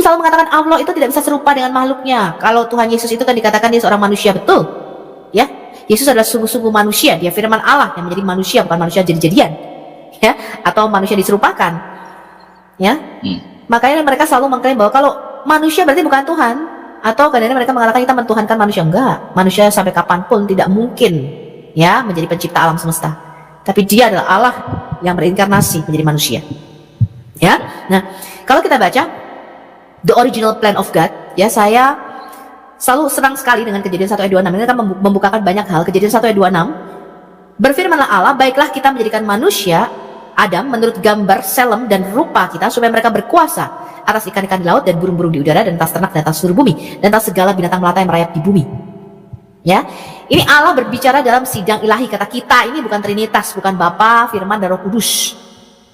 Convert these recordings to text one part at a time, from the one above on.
selalu mengatakan Allah itu tidak bisa serupa dengan makhluknya. Kalau Tuhan Yesus itu kan dikatakan dia seorang manusia, betul? Ya, Yesus adalah sungguh-sungguh manusia. Dia firman Allah yang menjadi manusia, bukan manusia jadi-jadian, ya, atau manusia diserupakan, ya. Makanya mereka selalu mengklaim bahwa kalau manusia berarti bukan Tuhan, atau kadang-kadang mereka mengatakan kita mentuhankan manusia. Enggak, manusia sampai kapanpun tidak mungkin, ya, menjadi pencipta alam semesta. Tapi dia adalah Allah yang berinkarnasi menjadi manusia, ya. Nah, kalau kita baca The Original Plan of God, ya, saya selalu senang sekali dengan Kejadian 1 ayat 26. Ini akan membukakan banyak hal. Kejadian 1 ayat 26, berfirmanlah Allah, baiklah kita menjadikan manusia Adam menurut gambar, selem dan rupa kita, supaya mereka berkuasa atas ikan-ikan di laut dan burung-burung di udara dan atas ternak dan atas seluruh bumi dan atas segala binatang melata yang merayap di bumi. Ya, ini Allah berbicara dalam sidang ilahi. Kata kita ini bukan Trinitas, bukan Bapa, Firman dan Roh Kudus,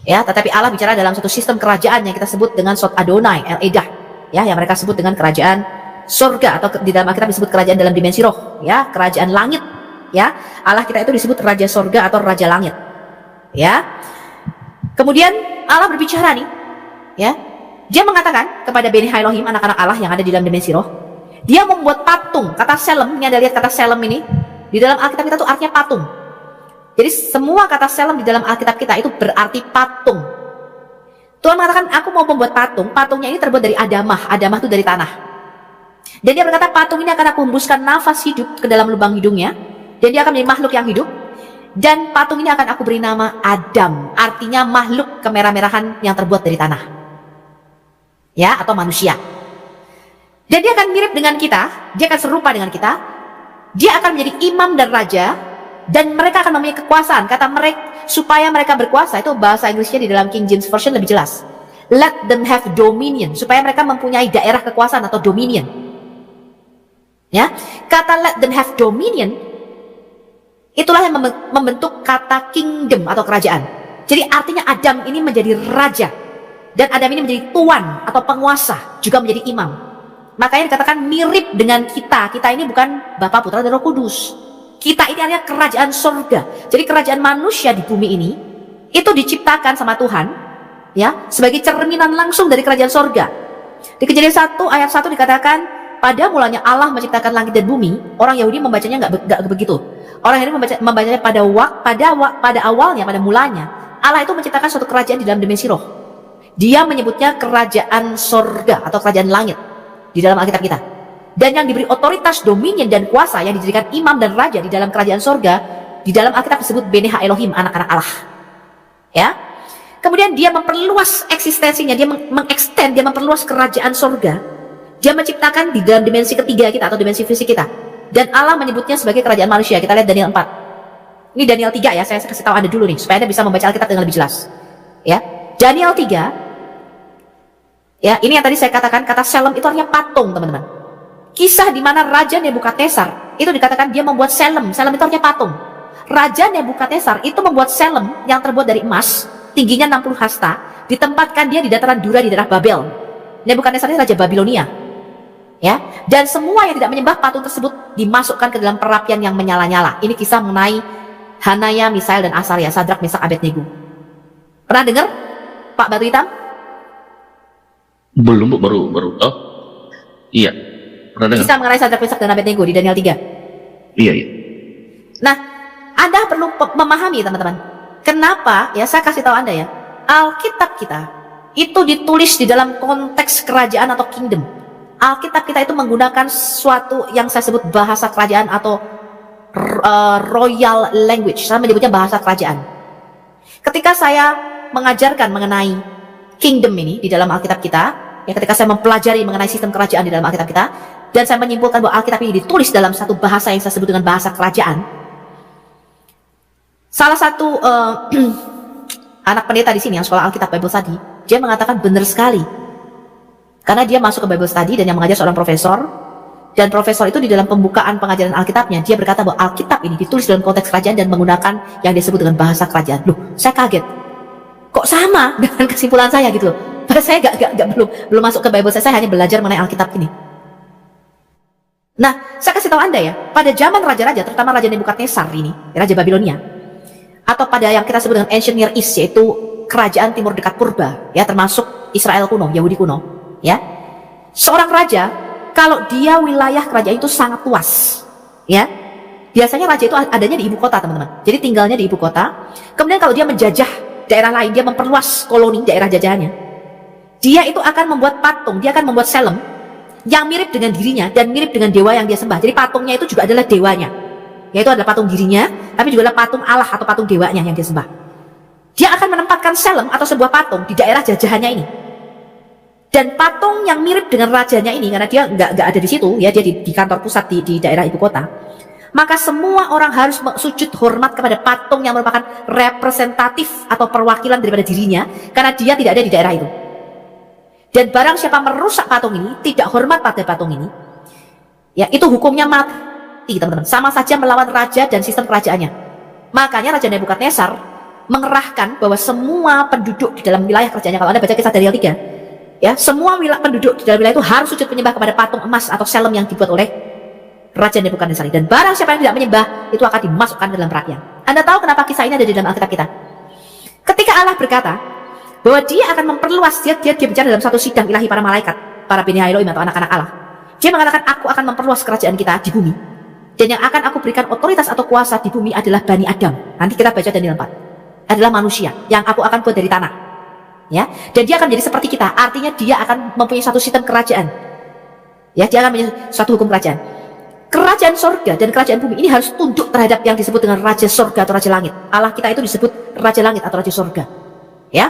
ya, tetapi Allah bicara dalam satu sistem kerajaan yang kita sebut dengan Sot Adonai, El Edah, ya, yang mereka sebut dengan kerajaan surga, atau di dalam Alkitab disebut kerajaan dalam dimensi roh, ya, kerajaan langit, ya. Allah kita itu disebut raja surga atau raja langit, ya. Kemudian Allah berbicara nih, ya, dia mengatakan kepada Beni Elohim, anak-anak Allah yang ada di dalam dimensi roh, dia membuat patung. Kata selem, ini ada lihat kata selem ini di dalam Alkitab kita tuh artinya patung. Jadi semua kata selem di dalam Alkitab kita itu berarti patung. Tuhan mengatakan, aku mau membuat patung. Patungnya ini terbuat dari adamah. Adamah itu dari tanah. Dan dia berkata, patung ini akan aku hembuskan nafas hidup ke dalam lubang hidungnya, dan dia akan menjadi makhluk yang hidup. Dan patung ini akan aku beri nama Adam, artinya makhluk kemerah-merahan yang terbuat dari tanah, ya, atau manusia. Dan dia akan mirip dengan kita, dia akan serupa dengan kita. Dia akan menjadi imam dan raja, dan mereka akan mempunyai kekuasaan. Kata mereka, supaya mereka berkuasa, itu bahasa Inggrisnya di dalam King James Version lebih jelas. Let them have dominion, supaya mereka mempunyai daerah kekuasaan atau dominion. Ya, kata let them have dominion, itulah yang membentuk kata kingdom atau kerajaan. Jadi artinya Adam ini menjadi raja, dan Adam ini menjadi tuan atau penguasa, juga menjadi imam. Makanya dikatakan mirip dengan kita. Kita ini bukan Bapa, Putra, dan Roh Kudus. Kita ini artinya kerajaan surga. Jadi kerajaan manusia di bumi ini itu diciptakan sama Tuhan, ya, sebagai cerminan langsung dari kerajaan surga. Di Kejadian 1 ayat 1 dikatakan, pada mulanya Allah menciptakan langit dan bumi. Orang Yahudi membacanya nggak begitu. Orang Yahudi membacanya pada awalnya, pada mulanya Allah itu menciptakan suatu kerajaan di dalam dimensi roh. Dia menyebutnya kerajaan surga atau kerajaan langit di dalam Alkitab kita. Dan yang diberi otoritas, dominion dan kuasa, yang dijadikan imam dan raja di dalam kerajaan surga, di dalam Alkitab disebut Beni Elohim, anak-anak Allah, ya. Kemudian dia memperluas eksistensinya, dia mengextend, dia memperluas kerajaan surga. Dia menciptakan di dalam dimensi ketiga kita atau dimensi fisik kita, dan Allah menyebutnya sebagai kerajaan manusia. Kita lihat Daniel 4. Ini Daniel 3, ya, saya kasih tahu Anda dulu nih supaya Anda bisa membaca Alkitab dengan lebih jelas, ya. Daniel 3, ya, ini yang tadi saya katakan, kata selem itu artinya patung, teman-teman. Kisah di mana Raja Nebukadnezar itu dikatakan dia membuat selem. Selem itu artinya patung. Raja Nebukadnezar itu membuat selem yang terbuat dari emas, tingginya 60 hasta, ditempatkan dia di dataran Dura di daerah Babel. Nebukadnezar ini raja Babilonia, ya. Dan semua yang tidak menyembah patung tersebut dimasukkan ke dalam perapian yang menyala-nyala. Ini kisah mengenai Hanaya, Misael dan Asaria, Sadrak, Mesak, Abednego. Pernah dengar Pak Batu Hitam? Belum, Bu, baru. Oh, iya. Kisah mengenai Sadrak, Mesak dan Abednego di Daniel 3. Iya. Nah, Anda perlu memahami, teman-teman, kenapa, ya, saya kasih tahu Anda, ya, Alkitab kita itu ditulis di dalam konteks kerajaan atau kingdom. Alkitab kita itu menggunakan suatu yang saya sebut bahasa kerajaan atau royal language. Saya menyebutnya bahasa kerajaan. Ketika saya mengajarkan mengenai kingdom ini di dalam Alkitab kita, ya, ketika saya mempelajari mengenai sistem kerajaan di dalam Alkitab kita, dan saya menyimpulkan bahwa Alkitab ini ditulis dalam satu bahasa yang saya sebut dengan bahasa kerajaan. Salah satu anak pendeta di sini yang sekolah Alkitab Bible Study, dia mengatakan benar sekali, karena dia masuk ke Bible Study dan yang mengajar seorang profesor, dan profesor itu di dalam pembukaan pengajaran Alkitabnya, dia berkata bahwa Alkitab ini ditulis dalam konteks kerajaan dan menggunakan yang disebut dengan bahasa kerajaan. Loh, saya kaget, kok sama dengan kesimpulan saya gitu loh. Padahal saya belum masuk ke Bible, saya hanya belajar mengenai Alkitab ini. Nah, saya kasih tahu Anda, ya, pada zaman raja-raja, terutama Raja Nebukadnezar ini, Raja Babilonia, atau pada yang kita sebut dengan Ancient Near East, yaitu kerajaan timur dekat purba, ya, termasuk Israel kuno, Yahudi kuno, ya. Seorang raja, kalau dia wilayah kerajaan itu sangat luas, ya, biasanya raja itu adanya di ibu kota, teman-teman. Jadi tinggalnya di ibu kota. Kemudian kalau dia menjajah daerah lain, dia memperluas koloni daerah jajahannya, dia itu akan membuat patung, dia akan membuat selem yang mirip dengan dirinya dan mirip dengan dewa yang dia sembah. Jadi patungnya itu juga adalah dewanya, yaitu adalah patung dirinya, tapi juga adalah patung Allah atau patung dewanya yang dia sembah. Dia akan menempatkan selem atau sebuah patung di daerah jajahannya ini. Dan patung yang mirip dengan rajanya ini, karena dia nggak ada di situ, ya, dia di kantor pusat di daerah ibu kota, maka semua orang harus sujud hormat kepada patung yang merupakan representatif atau perwakilan daripada dirinya, karena dia tidak ada di daerah itu. Dan barang siapa merusak patung ini, tidak hormat pada patung ini, ya, itu hukumnya mati, teman-teman. Sama saja melawan raja dan sistem kerajaannya. Makanya Raja Nebukadnezar mengerahkan bahwa semua penduduk di dalam wilayah kerajaannya, kalau Anda baca kisah Daniel 3, ya, semua penduduk di dalam wilayah itu harus sujud menyembah kepada patung emas atau selem yang dibuat oleh Raja Nebukadnezar. Dan barang siapa yang tidak menyembah, itu akan dimasukkan ke dalam perapian. Anda tahu kenapa kisah ini ada di dalam Alkitab kita? Ketika Allah berkata bahwa dia akan memperluas, dia bicara dalam satu sidang ilahi para malaikat, para Beni Elohim atau anak-anak Allah. Dia mengatakan, aku akan memperluas kerajaan kita di bumi, dan yang akan aku berikan otoritas atau kuasa di bumi adalah Bani Adam. Nanti kita baca Daniel 4. Adalah manusia yang aku akan buat dari tanah, ya, dan dia akan menjadi seperti kita. Artinya dia akan mempunyai satu sistem kerajaan, ya, dia akan mempunyai suatu hukum kerajaan. Kerajaan sorga dan kerajaan bumi ini harus tunduk terhadap yang disebut dengan Raja Sorga atau Raja Langit. Allah kita itu disebut Raja Langit atau Raja Sorga, ya.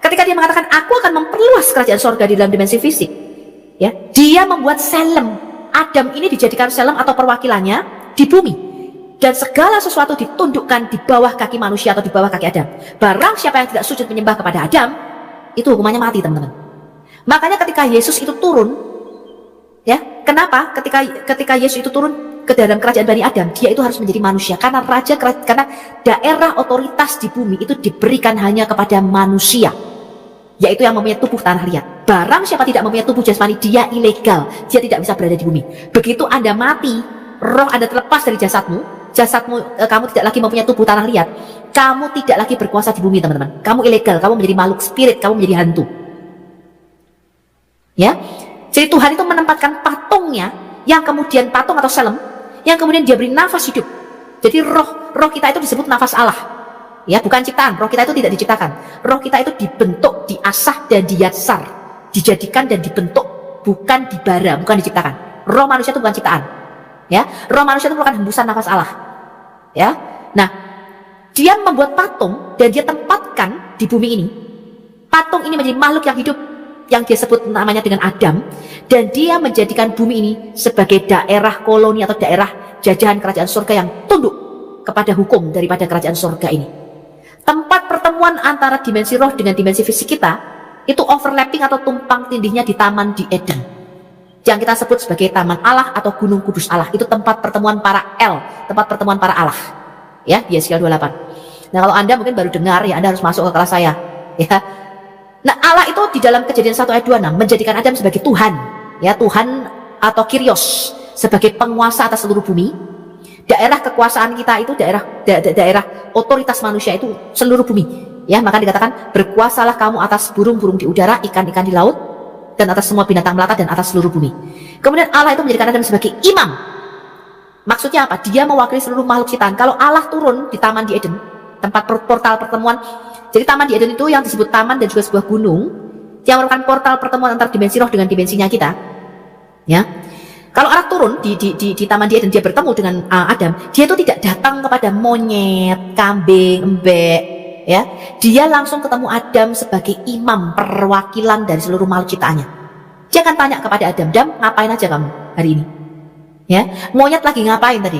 Ketika dia mengatakan aku akan memperluas kerajaan sorga di dalam dimensi fisik, ya, dia membuat selem. Adam ini dijadikan selem atau perwakilannya di bumi, dan segala sesuatu ditundukkan di bawah kaki manusia atau di bawah kaki Adam. Barang siapa yang tidak sujud menyembah kepada Adam, itu hukumannya mati, teman-teman. Makanya ketika Yesus itu turun, ya, kenapa ketika Yesus itu turun ke dalam kerajaan Bani Adam, dia itu harus menjadi manusia, karena karena daerah otoritas di bumi itu diberikan hanya kepada manusia, yaitu yang mempunyai tubuh tanah liat. Barang siapa tidak mempunyai tubuh jasmani, dia ilegal, dia tidak bisa berada di bumi. Begitu Anda mati, roh Anda terlepas dari jasadmu, kamu tidak lagi mempunyai tubuh tanah liat, kamu tidak lagi berkuasa di bumi, teman-teman. Kamu ilegal, kamu menjadi makhluk spirit, kamu menjadi hantu, ya. Jadi Tuhan itu menempatkan patungnya, yang kemudian patung atau selem, yang kemudian dia beri nafas hidup. Jadi roh kita itu disebut nafas Allah, ya, bukan ciptaan. Roh kita itu tidak diciptakan. Roh kita itu dibentuk, diasah dan diyatsar, dijadikan dan dibentuk, bukan dibara, bukan diciptakan. Roh manusia itu bukan ciptaan, ya. Roh manusia itu merupakan hembusan nafas Allah, ya. Nah, dia membuat patung dan dia tempatkan di bumi ini. Patung ini menjadi makhluk yang hidup, yang dia sebut namanya dengan Adam, dan dia menjadikan bumi ini sebagai daerah koloni atau daerah jajahan kerajaan surga yang tunduk kepada hukum daripada kerajaan surga ini. Tempat pertemuan antara dimensi roh dengan dimensi fisik kita itu overlapping atau tumpang tindihnya di Taman di Eden, yang kita sebut sebagai Taman Allah atau Gunung Kudus Allah. Itu tempat pertemuan para tempat pertemuan para Allah, ya, di Yeskiel 28. Nah, kalau Anda mungkin baru dengar, ya, Anda harus masuk ke kelas saya, ya. Nah, Allah itu di dalam Kejadian 1 ayat 26 menjadikan Adam sebagai Tuhan, ya, Tuhan atau Kyrios, sebagai penguasa atas seluruh bumi. Daerah kekuasaan kita itu daerah otoritas manusia itu seluruh bumi, ya. Maka dikatakan, berkuasalah kamu atas burung-burung di udara, ikan-ikan di laut, dan atas semua binatang melata dan atas seluruh bumi. Kemudian Allah itu menjadikan Adam sebagai imam. Maksudnya apa? Dia mewakili seluruh makhluk ciptaan. Kalau Allah turun di Taman di Eden, tempat portal pertemuan. Jadi Taman di Eden itu yang disebut taman dan juga sebuah gunung yang merupakan portal pertemuan antara dimensi roh dengan dimensinya kita, ya. Kalau Allah turun di Taman di Eden, dia bertemu dengan Adam, dia itu tidak datang kepada monyet, kambing, embek, ya. Dia langsung ketemu Adam sebagai imam, perwakilan dari seluruh makhluk ciptaannya. Dia akan tanya kepada Adam, "Adam, ngapain aja kamu hari ini?" Ya, monyet lagi ngapain tadi?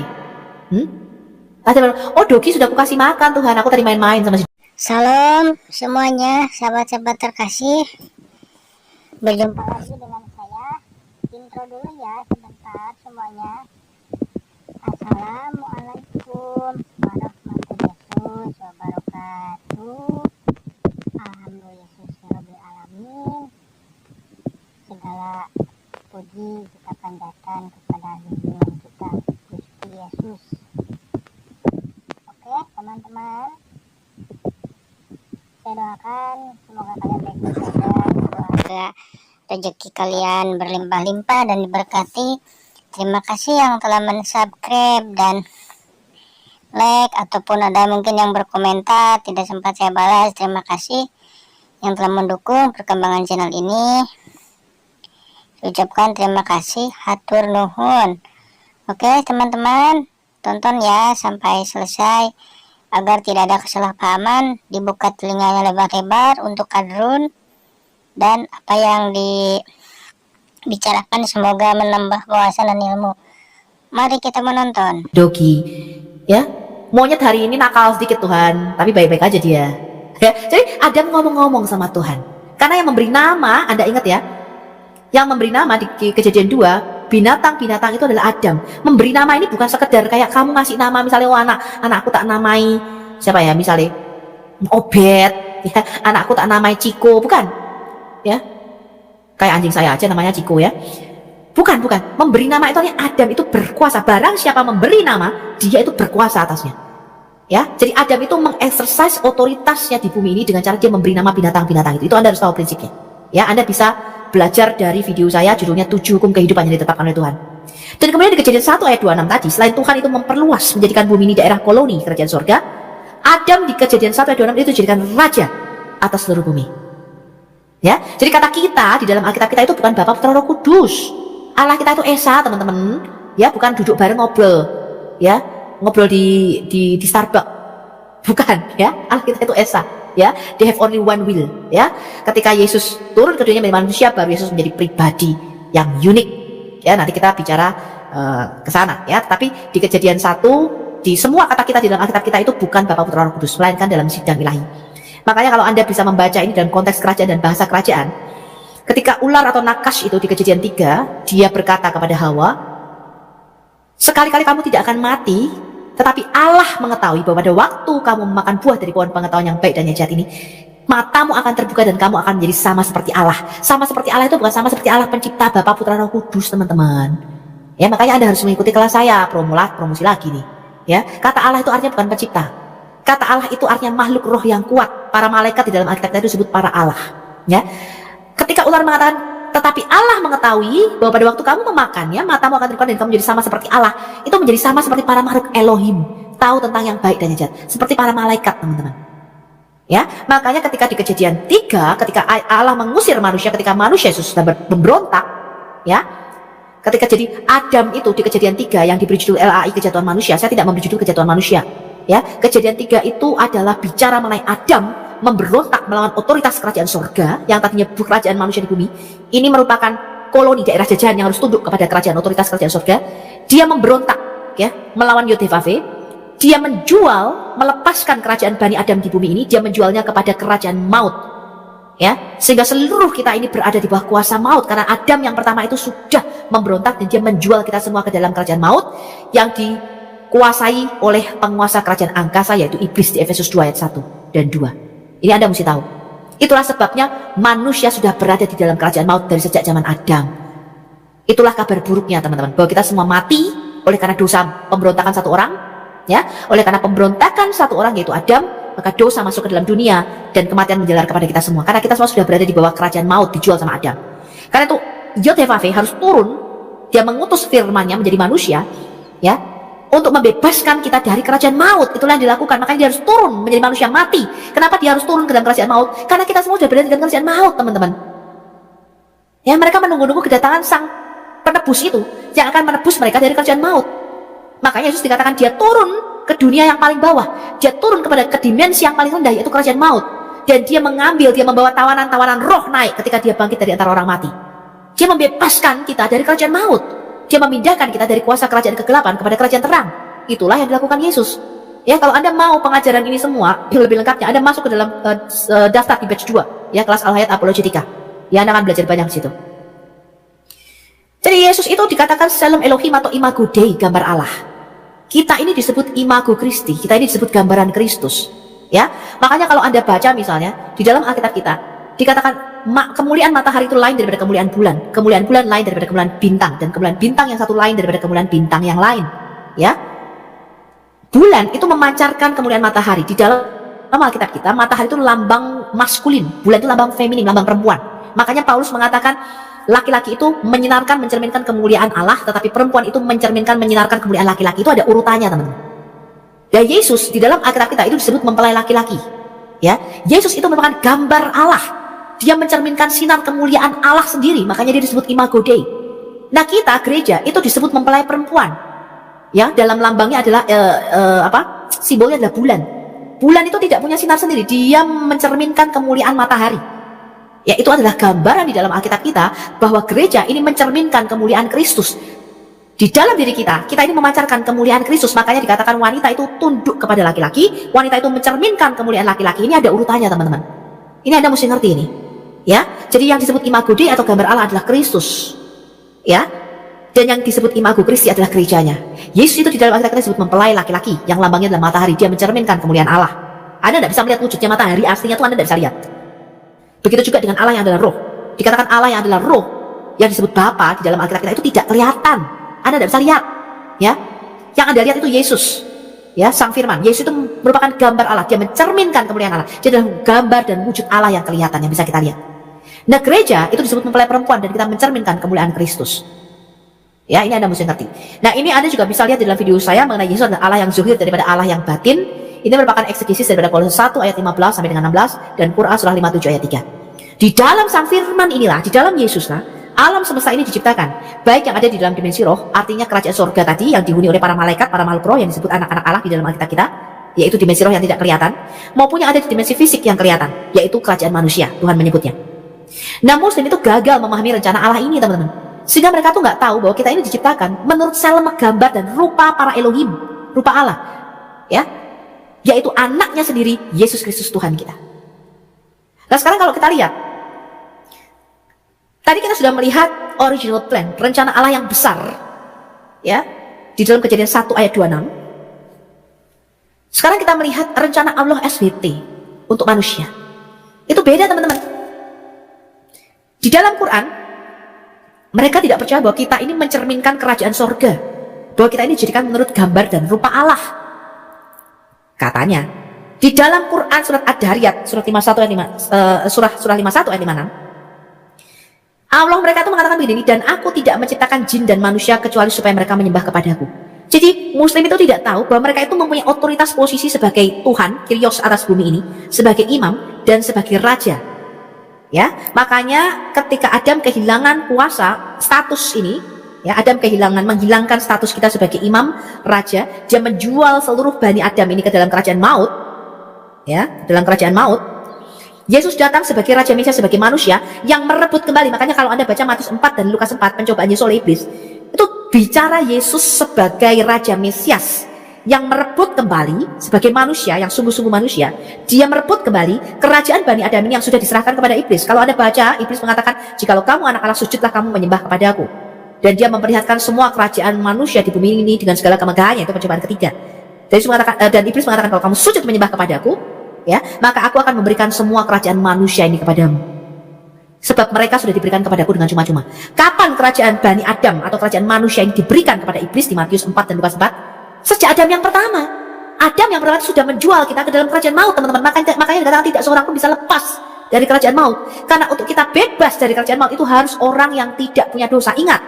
Adam bilang, "Oh, Dogi sudah aku kasih makan Tuhan, aku tadi main-main sama si." Salam semuanya, sahabat-sahabat terkasih. Berjumpa lagi dengan saya. Intro dulu ya sebentar semuanya. Assalamualaikum warahmatullahi wabarakatuh. Alhamdulillahirobbilalamin. Segala puji kita panjatkan kepada junjungan kita Gusti Yesus. Oke teman-teman, saya doakan semoga kalian baik-baik saja, keluarga rezeki kalian berlimpah-limpah dan diberkati. Terima kasih yang telah mensubscribe dan like, ataupun ada mungkin yang berkomentar tidak sempat saya balas. Terima kasih yang telah mendukung perkembangan channel ini. Saya ucapkan terima kasih, hatur nuhun. Oke teman-teman, tonton ya sampai selesai agar tidak ada kesalahpahaman. Dibuka telinganya lebar-lebar untuk kadrun, dan apa yang dibicarakan semoga menambah wawasan dan ilmu. Mari kita menonton. Dogi, ya, monyet hari ini nakal sedikit Tuhan, tapi baik-baik aja dia. Ya, jadi Adam ngomong-ngomong sama Tuhan, karena yang memberi nama, Anda ingat ya, yang memberi nama di Kejadian 2, binatang-binatang itu adalah Adam. Memberi nama ini bukan sekedar kayak kamu ngasih nama, misalnya anakku tak namai siapa ya, misalnya Obed, ya, anakku tak namai Ciko, bukan, ya, kayak anjing saya aja namanya Ciko ya. Bukan. Memberi nama itu artinya Adam itu berkuasa. Barang siapa memberi nama, dia itu berkuasa atasnya. Ya, jadi Adam itu mengeksersis otoritasnya di bumi ini dengan cara dia memberi nama binatang-binatang itu. Itu Anda harus tahu prinsipnya. Ya, Anda bisa belajar dari video saya judulnya 7 hukum kehidupan yang ditetapkan oleh Tuhan. Dan kemudian di Kejadian 1 ayat 26 tadi, selain Tuhan itu memperluas menjadikan bumi ini daerah koloni kerajaan surga, Adam di Kejadian 1 ayat 26 itu dijadikan raja atas seluruh bumi. Ya, jadi kata kita di dalam Alkitab kita itu bukan Bapa, Putra, Roh Kudus. Allah kita itu Esa, teman-teman. Ya, bukan duduk bareng ngobrol. Ya, ngobrol di Starbucks. Bukan, ya. Allah kita itu Esa, ya. They have only one will, ya. Ketika Yesus turun ke dunia menjadi manusia, baru Yesus menjadi pribadi yang unik. Ya, nanti kita bicara ke sana, ya. Tapi di Kejadian 1, di semua kata kita di dalam Alkitab kita itu bukan Bapa, Putra, Roh Kudus, melainkan dalam sidang ilahi. Makanya kalau Anda bisa membaca ini dalam konteks kerajaan dan bahasa kerajaan, ketika ular atau nakas itu di Kejadian 3, dia berkata kepada Hawa, sekali-kali kamu tidak akan mati, tetapi Allah mengetahui bahwa pada waktu kamu memakan buah dari pohon pengetahuan yang baik dan yang jahat ini, matamu akan terbuka dan kamu akan menjadi sama seperti Allah. Sama seperti Allah itu bukan sama seperti Allah pencipta, Bapa, Putra, Roh Kudus, teman-teman. Ya, makanya Anda harus mengikuti kelas saya, promosi lagi nih. Ya, kata Allah itu artinya bukan pencipta. Kata Allah itu artinya makhluk roh yang kuat. Para malaikat di dalam Alkitab itu disebut para Allah. Ya, ketika ular mengatakan, tetapi Allah mengetahui bahwa pada waktu kamu memakannya, matamu akan terbuka dan kamu menjadi sama seperti Allah. Itu menjadi sama seperti para makhluk Elohim, tahu tentang yang baik dan yang jahat, seperti para malaikat, teman-teman. Ya, makanya ketika di Kejadian 3, ketika Allah mengusir manusia, ketika manusia Yesus sudah memberontak, ya, ketika jadi Adam itu di Kejadian 3 yang diberi judul LAI kejatuhan manusia, saya tidak memberi judul kejatuhan manusia. Ya, Kejadian 3 itu adalah bicara mengenai Adam memberontak melawan otoritas kerajaan surga yang tadinya kerajaan manusia di bumi. Ini merupakan koloni daerah jajahan yang harus tunduk kepada kerajaan otoritas kerajaan surga. Dia memberontak, ya, melawan Yodhevave. Dia menjual, melepaskan kerajaan Bani Adam di bumi ini, dia menjualnya kepada kerajaan maut. Ya, sehingga seluruh kita ini berada di bawah kuasa maut karena Adam yang pertama itu sudah memberontak dan dia menjual kita semua ke dalam kerajaan maut yang dikuasai oleh penguasa kerajaan angkasa yaitu iblis di Efesus 2 ayat 1 dan 2. Ini Anda mesti tahu. Itulah sebabnya manusia sudah berada di dalam kerajaan maut dari sejak zaman Adam. Itulah kabar buruknya, teman-teman, bahwa kita semua mati oleh karena dosa pemberontakan satu orang, ya. Oleh karena pemberontakan satu orang yaitu Adam, maka dosa masuk ke dalam dunia dan kematian menjalar kepada kita semua. Karena kita semua sudah berada di bawah kerajaan maut, dijual sama Adam. Karena itu Yodhevave harus turun, dia mengutus firman-Nya menjadi manusia, ya, untuk membebaskan kita dari kerajaan maut. Itulah yang dilakukan. Makanya dia harus turun menjadi manusia yang mati. Kenapa dia harus turun ke dalam kerajaan maut? Karena kita semua sudah berada di dalam kerajaan maut, teman-teman. Ya, mereka menunggu-nunggu kedatangan sang penebus itu yang akan menebus mereka dari kerajaan maut. Makanya Yesus dikatakan dia turun ke dunia yang paling bawah. Dia turun ke dimensi yang paling rendah, yaitu kerajaan maut. Dan dia membawa tawanan-tawanan roh naik ketika dia bangkit dari antara orang mati. Dia membebaskan kita dari kerajaan maut. Dia memindahkan kita dari kuasa kerajaan kegelapan kepada kerajaan terang. Itulah yang dilakukan Yesus. Ya, kalau Anda mau pengajaran ini semua yang lebih lengkapnya, Anda masuk ke dalam daftar di batch 2, ya, kelas Alhayat Apologetika. Ya, Anda akan belajar banyak di situ. Jadi Yesus itu dikatakan Shalom Elohim atau Imago Dei, gambar Allah. Kita ini disebut Imago Christi, kita ini disebut gambaran Kristus. Ya, makanya kalau Anda baca misalnya di dalam Alkitab kita dikatakan kemuliaan matahari itu lain daripada kemuliaan bulan lain daripada kemuliaan bintang, dan kemuliaan bintang yang satu lain daripada kemuliaan bintang yang lain. Ya, bulan itu memancarkan kemuliaan matahari. Di dalam Alkitab kita, matahari itu lambang maskulin, bulan itu lambang feminin, lambang perempuan. Makanya Paulus mengatakan laki-laki itu menyinarkan, mencerminkan kemuliaan Allah, tetapi perempuan itu mencerminkan, menyinarkan kemuliaan laki-laki. Itu ada urutannya, teman-teman. Dan Yesus di dalam Alkitab kita itu disebut mempelai laki-laki. Ya, Yesus itu merupakan gambar Allah. Dia mencerminkan sinar kemuliaan Allah sendiri, makanya dia disebut Imago Dei. Nah, kita gereja itu disebut mempelai perempuan. Ya, dalam lambangnya adalah simbolnya adalah bulan. Bulan itu tidak punya sinar sendiri, dia mencerminkan kemuliaan matahari. Ya, itu adalah gambaran di dalam Alkitab kita bahwa gereja ini mencerminkan kemuliaan Kristus. Di dalam diri kita ini memancarkan kemuliaan Kristus. Makanya dikatakan wanita itu tunduk kepada laki-laki, wanita itu mencerminkan kemuliaan laki-laki. Ini ada urutannya, teman-teman. Ini Anda mesti ngerti ini. Ya, jadi yang disebut Imago Dei atau gambar Allah adalah Kristus. Ya, dan yang disebut Imago Christi adalah gerejanya. Yesus itu di dalam Alkitab kita disebut mempelai laki-laki, yang lambangnya adalah matahari. Dia mencerminkan kemuliaan Allah. Anda tidak bisa melihat wujudnya matahari aslinya, tuh Anda tidak bisa lihat. Begitu juga dengan Allah yang adalah roh. Dikatakan Allah yang adalah roh, yang disebut Bapa di dalam Alkitab kita itu tidak kelihatan. Anda tidak bisa lihat. Ya, yang Anda lihat itu Yesus. Ya, Sang Firman. Yesus itu merupakan gambar Allah. Dia mencerminkan kemuliaan Allah. Dia adalah gambar dan wujud Allah yang kelihatan, yang bisa kita lihat. Nah, gereja itu disebut mempelai perempuan dan kita mencerminkan kemuliaan Kristus. Ya, ini Anda mesti ngerti. Nah, ini Anda juga bisa lihat di dalam video saya mengenai Yesus adalah Allah yang zuhir daripada Allah yang batin. Ini merupakan eksegesis daripada Kolose 1 ayat 15 sampai dengan 16 dan Quran surah 57 ayat 3. Di dalam Sang Firman inilah, di dalam Yesuslah, alam semesta ini diciptakan. Baik yang ada di dalam dimensi roh, artinya kerajaan surga tadi yang dihuni oleh para malaikat, para makhluk roh yang disebut anak-anak Allah di dalam Alkitab kita, yaitu dimensi roh yang tidak kelihatan, maupun yang ada di dimensi fisik yang kelihatan, yaitu kerajaan manusia, Tuhan menyebutnya. Nah, Muslim itu gagal memahami rencana Allah ini, teman-teman. Sehingga mereka tuh nggak tahu bahwa kita ini diciptakan menurut selema gambar dan rupa para Elohim, rupa Allah, ya, yaitu anaknya sendiri, Yesus Kristus Tuhan kita. Nah, sekarang kalau kita lihat, tadi kita sudah melihat original plan, rencana Allah yang besar, ya, di dalam Kejadian 1 ayat 26. Sekarang kita melihat rencana Allah SBT untuk manusia. Itu beda, teman-teman. Di dalam Quran, mereka tidak percaya bahwa kita ini mencerminkan kerajaan sorga, bahwa kita ini dijadikan menurut gambar dan rupa Allah. Katanya, di dalam Quran surat Ad-Dariyat, surat 51 ayat 5, surah 51 ayat 56, Allah mereka itu mengatakan begini, dan aku tidak menciptakan jin dan manusia kecuali supaya mereka menyembah kepadaku. Jadi Muslim itu tidak tahu bahwa mereka itu mempunyai otoritas posisi sebagai Tuhan, Kyrios atas bumi ini, sebagai imam dan sebagai raja. Ya, makanya ketika Adam kehilangan kuasa, status ini, ya, Adam menghilangkan status kita sebagai imam, raja, dia menjual seluruh Bani Adam ini ke dalam kerajaan maut, ya, dalam kerajaan maut. Yesus datang sebagai Raja Mesias, sebagai manusia yang merebut kembali. Makanya kalau Anda baca Matius 4 dan Lukas 4, pencobaan Yesus oleh iblis, itu bicara Yesus sebagai Raja Mesias yang merebut kembali sebagai manusia, yang sungguh-sungguh manusia. Dia merebut kembali kerajaan Bani Adam ini yang sudah diserahkan kepada iblis. Kalau Anda baca, iblis mengatakan, jikalau kamu anak Allah, sujudlah kamu menyembah kepadaku. Dan dia memperlihatkan semua kerajaan manusia di bumi ini dengan segala kemegahannya. Itu pencobaan ketiga. Dan iblis mengatakan, kalau kamu sujud menyembah kepadaku, ya, maka aku akan memberikan semua kerajaan manusia ini kepadamu. Sebab mereka sudah diberikan kepadaku dengan cuma-cuma. Kapan kerajaan Bani Adam atau kerajaan manusia ini diberikan kepada iblis di Matius 4 dan Lukas 4? Sejak Adam yang pertama. Adam yang pertama sudah menjual kita ke dalam kerajaan maut, teman-teman. Makanya dikatakan tidak seorang pun bisa lepas dari kerajaan maut. Karena untuk kita bebas dari kerajaan maut itu harus orang yang tidak punya dosa. Ingat,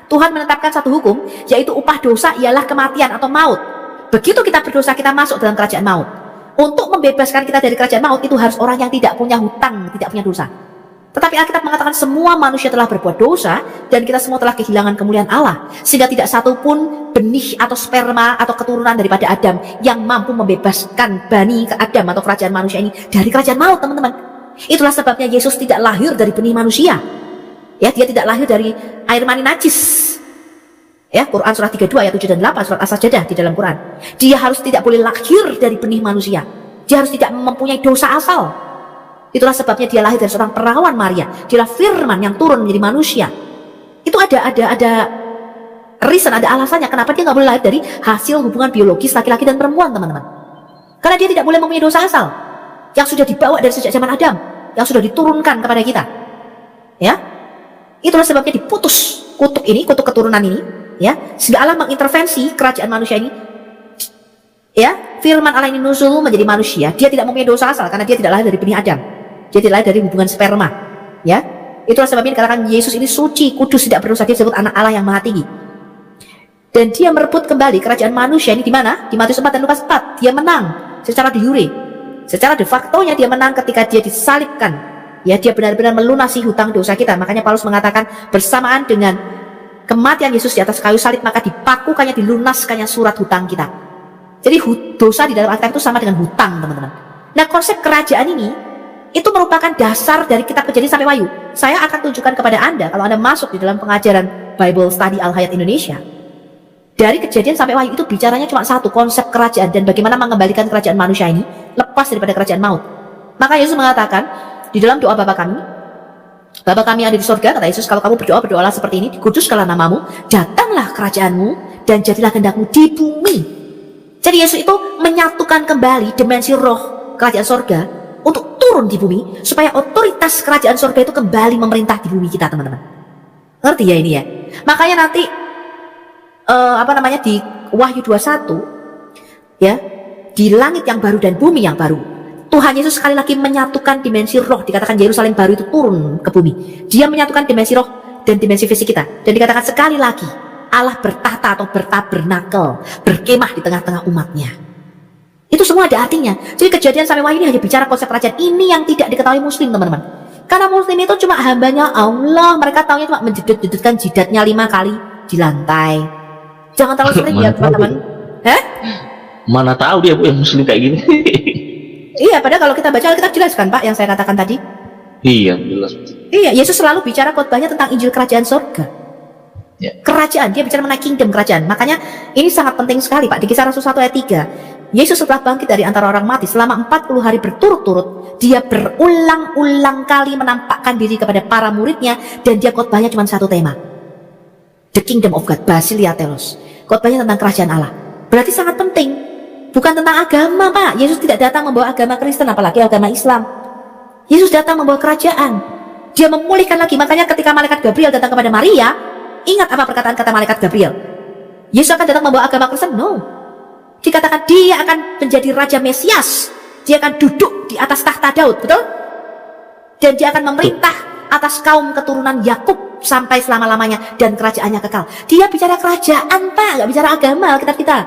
Tuhan menetapkan satu hukum, yaitu upah dosa ialah kematian atau maut. Begitu kita berdosa, kita masuk dalam kerajaan maut. Untuk membebaskan kita dari kerajaan maut itu harus orang yang tidak punya hutang, tidak punya dosa. Tetapi Alkitab mengatakan semua manusia telah berbuat dosa dan kita semua telah kehilangan kemuliaan Allah, sehingga tidak satu pun benih atau sperma atau keturunan daripada Adam yang mampu membebaskan Bani Adam atau kerajaan manusia ini dari kerajaan maut, teman-teman. Itulah sebabnya Yesus tidak lahir dari benih manusia. Ya, dia tidak lahir dari air mani najis. Ya, Quran surah 32 ayat 7 dan 8, surat As-Sajdah di dalam Quran. Dia harus tidak boleh lahir dari benih manusia. Dia harus tidak mempunyai dosa asal. Itulah sebabnya dia lahir dari seorang perawan Maria. Dialah Firman yang turun menjadi manusia. Itu ada reason, ada alasannya kenapa dia nggak boleh lahir dari hasil hubungan biologis laki-laki dan perempuan, teman-teman. Karena dia tidak boleh mempunyai dosa asal yang sudah dibawa dari sejak zaman Adam, yang sudah diturunkan kepada kita. Ya, itulah sebabnya diputus kutuk ini, kutuk keturunan ini. Ya, sehingga Allah mengintervensi kerajaan manusia ini. Ya, Firman Allah ini nuzul menjadi manusia. Dia tidak mempunyai dosa asal karena dia tidak lahir dari benih Adam. Dia tidak lahir dari hubungan sperma. Ya, Itulah sebabnya dikatakan Yesus ini suci, kudus, tidak berdosa, dia disebut anak Allah yang maha tinggi. Dan dia merebut kembali kerajaan manusia ini di mana? Di Matius 4 dan Lukas 4. Dia menang secara de jure. Secara de facto-nya dia menang ketika dia disalibkan. Ya, dia benar-benar melunasi hutang dosa kita. Makanya Paulus mengatakan bersamaan dengan kematian Yesus di atas kayu salib, maka dipakukannya, dilunaskannya surat hutang kita. Jadi dosa di dalam Alkitab itu sama dengan hutang, teman-teman. Nah, konsep kerajaan ini itu merupakan dasar dari kitab Kejadian sampai Wahyu. Saya akan tunjukkan kepada Anda kalau Anda masuk di dalam pengajaran Bible Study Al-Hayat Indonesia. Dari Kejadian sampai Wahyu itu bicaranya cuma satu, konsep kerajaan dan bagaimana mengembalikan kerajaan manusia ini lepas daripada kerajaan maut. Maka Yesus mengatakan di dalam doa Bapa kami yang ada di surga, kata Yesus, kalau kamu berdoa, berdoalah seperti ini, dikuduskanlah namamu, datanglah kerajaanmu, dan jadilah kehendakmu di bumi. Jadi Yesus itu menyatukan kembali dimensi roh kerajaan surga untuk turun di bumi, supaya otoritas kerajaan surga itu kembali memerintah di bumi kita, teman-teman. Ngerti ya ini ya? Makanya nanti di Wahyu 21 ya, di langit yang baru dan bumi yang baru, Tuhan Yesus sekali lagi menyatukan dimensi roh. Dikatakan Yerusalem baru itu turun ke bumi. Dia menyatukan dimensi roh dan dimensi fisik kita. Dan dikatakan sekali lagi Allah bertahta atau bertabernakel, berkemah di tengah-tengah umatnya. Itu semua ada artinya. Jadi Kejadian sampai Wahyu ini hanya bicara konsep kerajaan. Ini yang tidak diketahui Muslim, teman-teman. Karena Muslim itu cuma hambanya Allah. Mereka taunya cuma menjedut-jedutkan jidatnya 5 kali di lantai. Jangan terlalu sering ya teman-teman. Mana tahu dia Bu yang Muslim kayak gini. Iya, padahal kalau kita baca Alkitab jelas kan Pak yang saya katakan tadi. Iya, jelas. Iya, Yesus selalu bicara khotbahnya tentang Injil Kerajaan Surga. Ya. Kerajaan, dia bicara mengenai kingdom, kerajaan. Makanya ini sangat penting sekali Pak. Di Kisah Rasul 1 ayat 3, Yesus setelah bangkit dari antara orang mati selama 40 hari berturut-turut, dia berulang-ulang kali menampakkan diri kepada para muridnya, dan dia khotbahnya cuma satu tema, The Kingdom of God, Basilia Telos. Khotbahnya tentang kerajaan Allah. Berarti sangat penting. Bukan tentang agama Pak. Yesus tidak datang membawa agama Kristen, apalagi agama Islam. Yesus datang membawa kerajaan. Dia memulihkan lagi. Makanya ketika malaikat Gabriel datang kepada Maria, ingat apa perkataan kata malaikat Gabriel? Yesus akan datang membawa agama Kristen? No. Dikatakan dia akan menjadi Raja Mesias. Dia akan duduk di atas tahta Daud, betul? Dan dia akan memerintah atas kaum keturunan Yakub sampai selama-lamanya, dan kerajaannya kekal. Dia bicara kerajaan Pak, nggak bicara agama Alkitab kita.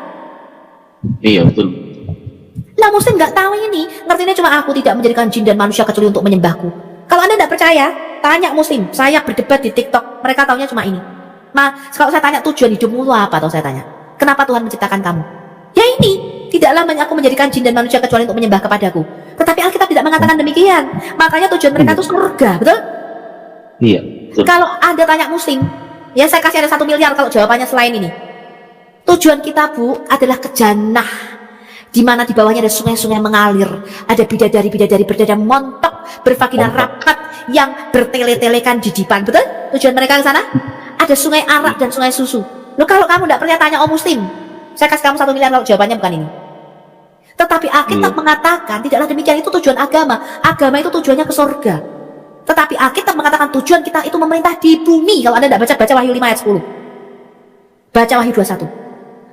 Iya, betul. Lah Muslim nggak tahu ini, ngertinya cuma aku tidak menjadikan jin dan manusia kecuali untuk menyembahku. Kalau Anda tidak percaya, tanya Muslim. Saya berdebat di TikTok, mereka taunya cuma ini. Kalau saya tanya tujuan hidupmu itu apa, atau saya tanya, kenapa Tuhan menciptakan kamu? Ya ini, tidaklah aku menjadikan jin dan manusia kecuali untuk menyembah kepadaku. Tetapi Alkitab tidak mengatakan demikian. Makanya tujuan mereka itu surga, betul? Iya, betul. Kalau Anda tanya Muslim, ya saya kasih ada 1 miliar kalau jawabannya selain ini. Tujuan kita Bu adalah ke Jannah, di mana di bawahnya ada sungai-sungai mengalir, ada bidadari-bidadari berdada montok, bervagina rapat yang bertele-telekan di depan, betul? Tujuan mereka ke sana? Ada sungai arak dan sungai susu. Loh, kalau kamu tidak percaya tanya Muslim. Saya kasih kamu 1 miliar kalau jawabannya bukan ini. Tetapi Alkitab mengatakan tidaklah demikian, itu tujuan agama. Agama itu tujuannya ke surga. Tetapi Alkitab mengatakan tujuan kita itu memerintah di bumi. Kalau Anda tidak baca Wahyu 5 ayat 10. Baca Wahyu 21.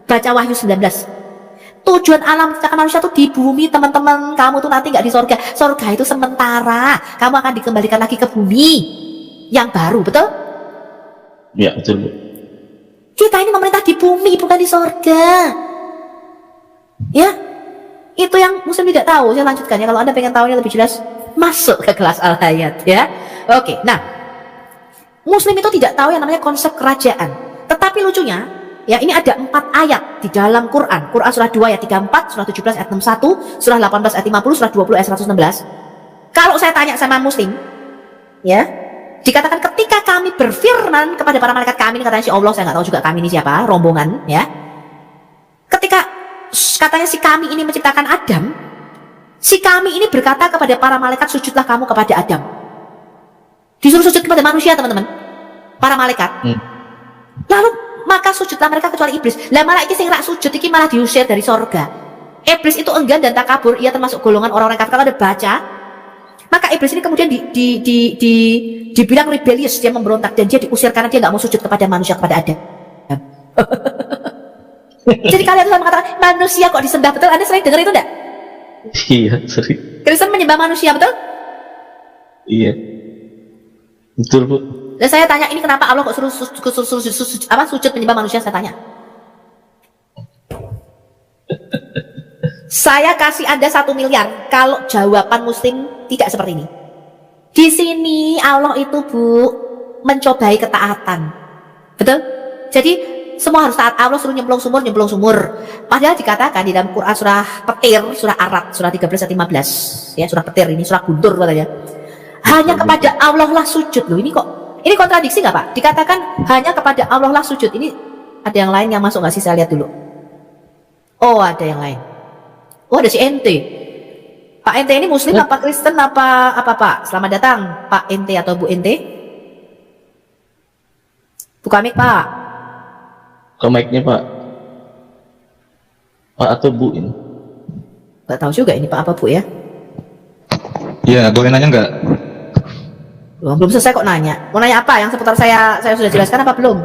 Baca Wahyu 19. Tujuan alam menciptakan manusia itu di bumi, teman-teman. Kamu tuh nanti nggak di surga. Surga itu sementara. Kamu akan dikembalikan lagi ke bumi yang baru, betul? Iya, betul. Kita ini memerintah di bumi, bukan di surga. Ya, itu yang Muslim tidak tahu. Saya lanjutkan ya. Kalau Anda pengen tahunya lebih jelas, masuk ke kelas Al-Hayat ya. Oke, nah, Muslim itu tidak tahu yang namanya konsep kerajaan. Tetapi lucunya, ya, ini ada 4 ayat di dalam Quran. Quran surah 2 ayat 34, surah 17 ayat 61, surah 18 ayat 50, surah 20 ayat 116. Kalau saya tanya sama Muslim, ya, dikatakan ketika kami berfirman kepada para malaikat kami, ini katanya si Allah, saya nggak tahu juga kami ini siapa, rombongan, ya. Ketika katanya si kami ini menciptakan Adam, si kami ini berkata kepada para malaikat, sujudlah kamu kepada Adam. Disuruh sujud kepada manusia, teman-teman, para malaikat. Lalu maka sujudlah mereka kecuali iblis. Lah malah iki sing rak sujud iki malah diusir dari sorga. Iblis itu enggan dan takabur, ia termasuk golongan orang-orang kafir. Kalau Anda baca, maka iblis ini kemudian dibilang rebellious, dia memberontak dan dia diusir karena dia nggak mau sujud kepada manusia, kepada Adam. Jadi kalian tuh mengatakan manusia kok disembah, betul? Anda sering dengar itu enggak? Iya, sering. Kristen menyembah manusia, betul? Iya. Betul, Bu. Dan saya tanya, ini kenapa Allah kok suruh sujud menyembah manusia, saya tanya. Saya kasih Anda 1 miliar kalau jawaban Muslim tidak seperti ini. Di sini Allah itu, Bu, mencobai ketaatan. Betul? Jadi semua harus taat. Allah suruh nyemplung sumur. Padahal dikatakan di dalam Quran surah Petir, surah Arad, surah 13 dan 15, ya, surah Petir ini surah Guntur katanya. Hanya kepada Allah lah sujud. Loh, ini kontradiksi nggak, Pak? Dikatakan hanya kepada Allah lah sujud. Ini ada yang lain yang masuk nggak sih? Saya lihat dulu. Oh, ada yang lain. Oh, ada si Ente. Pak Ente ini Muslim apa Kristen apa Pak? Selamat datang Pak Ente atau Bu Ente. Buka mic, Pak. Ke mic-nya, Pak. Pak atau Bu ini? Gak tahu juga ini Pak apa Bu ya. Iya, boleh nanya nggak? Belum selesai kok nanya. Mau nanya apa? Yang seputar saya sudah jelaskan apa belum?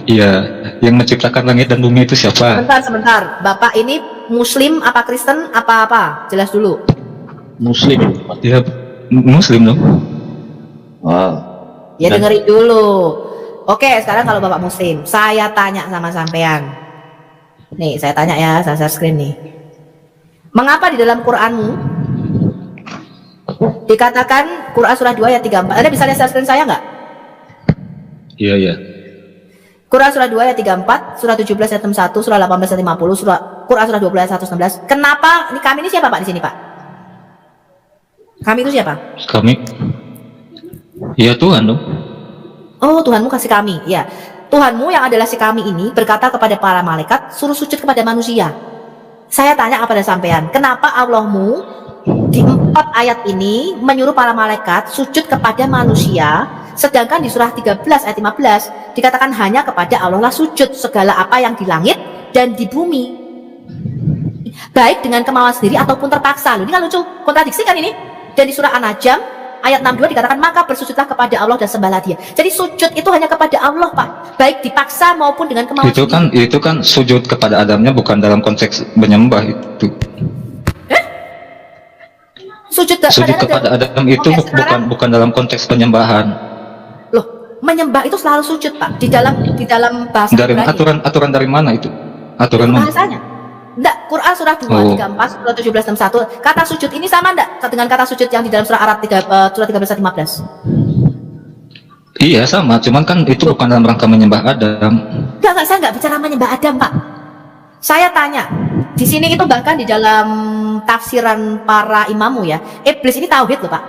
Iya, yang menciptakan langit dan bumi itu siapa? Sebentar. Bapak ini Muslim apa Kristen apa? Jelas dulu. Muslim. Ya, Muslim dong. Wow. Ya dengerin dulu. Oke, sekarang kalau Bapak Muslim, saya tanya sama sampean. Nih, saya tanya ya, saya share screen nih. Mengapa di dalam Quranmu dikatakan Quran surah 2 ayat 34? Anda bisa lihat share screen saya nggak? Iya. Quran surah 2 ayat 34, surah 17 ayat 61, surah 18 ayat 50, Quran surah 12 ayat 116. Kenapa? Ini kami ini siapa Pak di sini, Pak? Kami itu siapa? Kami. Iya, Tuhan dong. Oh, Tuhanmu kasih kami. Ya. Tuhanmu yang adalah si kami ini berkata kepada para malaikat, suruh sujud kepada manusia. Saya tanya kepada sampean, kenapa Allahmu di 4 ayat ini menyuruh para malaikat sujud kepada manusia, sedangkan di surah 13 ayat 15 dikatakan hanya kepada Allah lah sujud segala apa yang di langit dan di bumi, baik dengan kemauan sendiri ataupun terpaksa. Loh, ini kan lucu, kontradiksi kan ini. Dan di surah An-Najm ayat 62 dikatakan maka bersujudlah kepada Allah dan sembahlah Dia. Jadi sujud itu hanya kepada Allah, Pak, baik dipaksa maupun dengan kemauan sendiri. Itu kan sujud kepada Adamnya bukan dalam konteks menyembah itu. Sujud kepada Adam itu bukan dalam konteks penyembahan. Loh, menyembah itu selalu sujud, Pak. Di dalam bahasa dari Ibrani. aturan dari mana itu? Aturan mana? Bahasanya. Enggak, Quran surah 2, 34, surah 17, 61. Kata sujud ini sama enggak dengan kata sujud yang di dalam surah Arad surah 13 15? Iya, sama. Cuman kan itu bukan dalam rangka menyembah Adam. Enggak, saya enggak bicara menyembah Adam, Pak. Saya tanya, di sini itu bahkan di dalam tafsiran para imamu ya, iblis ini tauhid loh, Pak.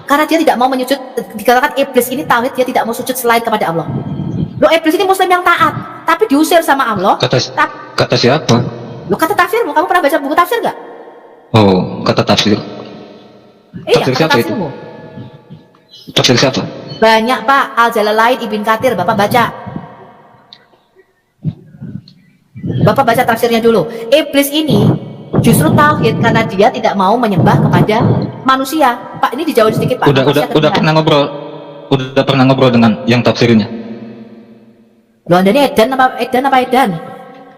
Karena dia tidak mau menyujud, dikatakan iblis ini tauhid, dia tidak mau sujud selain kepada Allah. Loh, iblis ini muslim yang taat, tapi diusir sama Allah. Kata siapa? Loh, kata tafsirmu, kamu pernah baca buku tafsir nggak? Oh, kata tafsir. Iya, tafsir siapa itu? Tafsir siapa? Banyak, Pak. Al-Jalalain, Ibn Katsir, Bapak baca. Bapak baca tafsirnya dulu. Iblis ini justru tauhid karena dia tidak mau menyembah kepada manusia. Pak, ini dijawab sedikit, Pak. Udah pernah ngobrol dengan yang tafsirnya. Loh, Anda ini Edan apa Edan?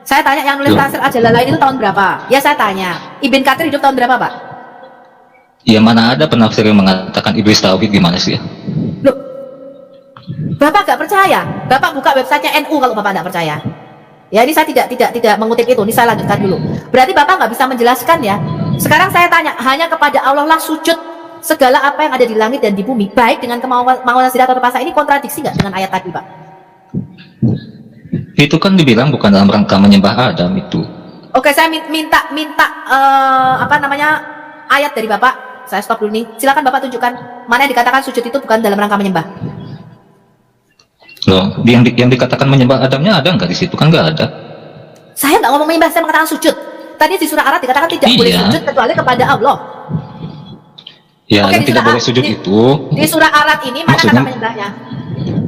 Saya tanya yang nulis tafsir Al-Jalalain itu tahun berapa? Ya saya tanya. Ibn Katsir hidup tahun berapa, Pak? Ya, mana ada penafsir yang mengatakan iblis tauhid, gimana sih ya? Loh, Bapak gak percaya? Bapak buka websitenya NU kalau Bapak gak percaya. Ya, ini saya tidak mengutip itu. Ini saya lanjutkan dulu. Berarti Bapak nggak bisa menjelaskan ya. Sekarang saya tanya, hanya kepada Allah lah sujud segala apa yang ada di langit dan di bumi, baik dengan kemauan sendiri atau terpaksa. Ini kontradiksi nggak dengan ayat tadi, Pak? Itu kan dibilang bukan dalam rangka menyembah Adam itu. Oke, saya minta ayat dari Bapak. Saya stop dulu nih. Silakan Bapak tunjukkan mana yang dikatakan sujud itu bukan dalam rangka menyembah. Loh, yang dikatakan menyembah Adamnya ada nggak di situ? Kan nggak ada. Saya nggak ngomong menyembah, saya mengatakan sujud. Tadi di surah Arad dikatakan tidak boleh sujud kecuali kepada Allah. Ya, yang tidak boleh sujud itu. Di surah Arad ini mana kata menyembahnya?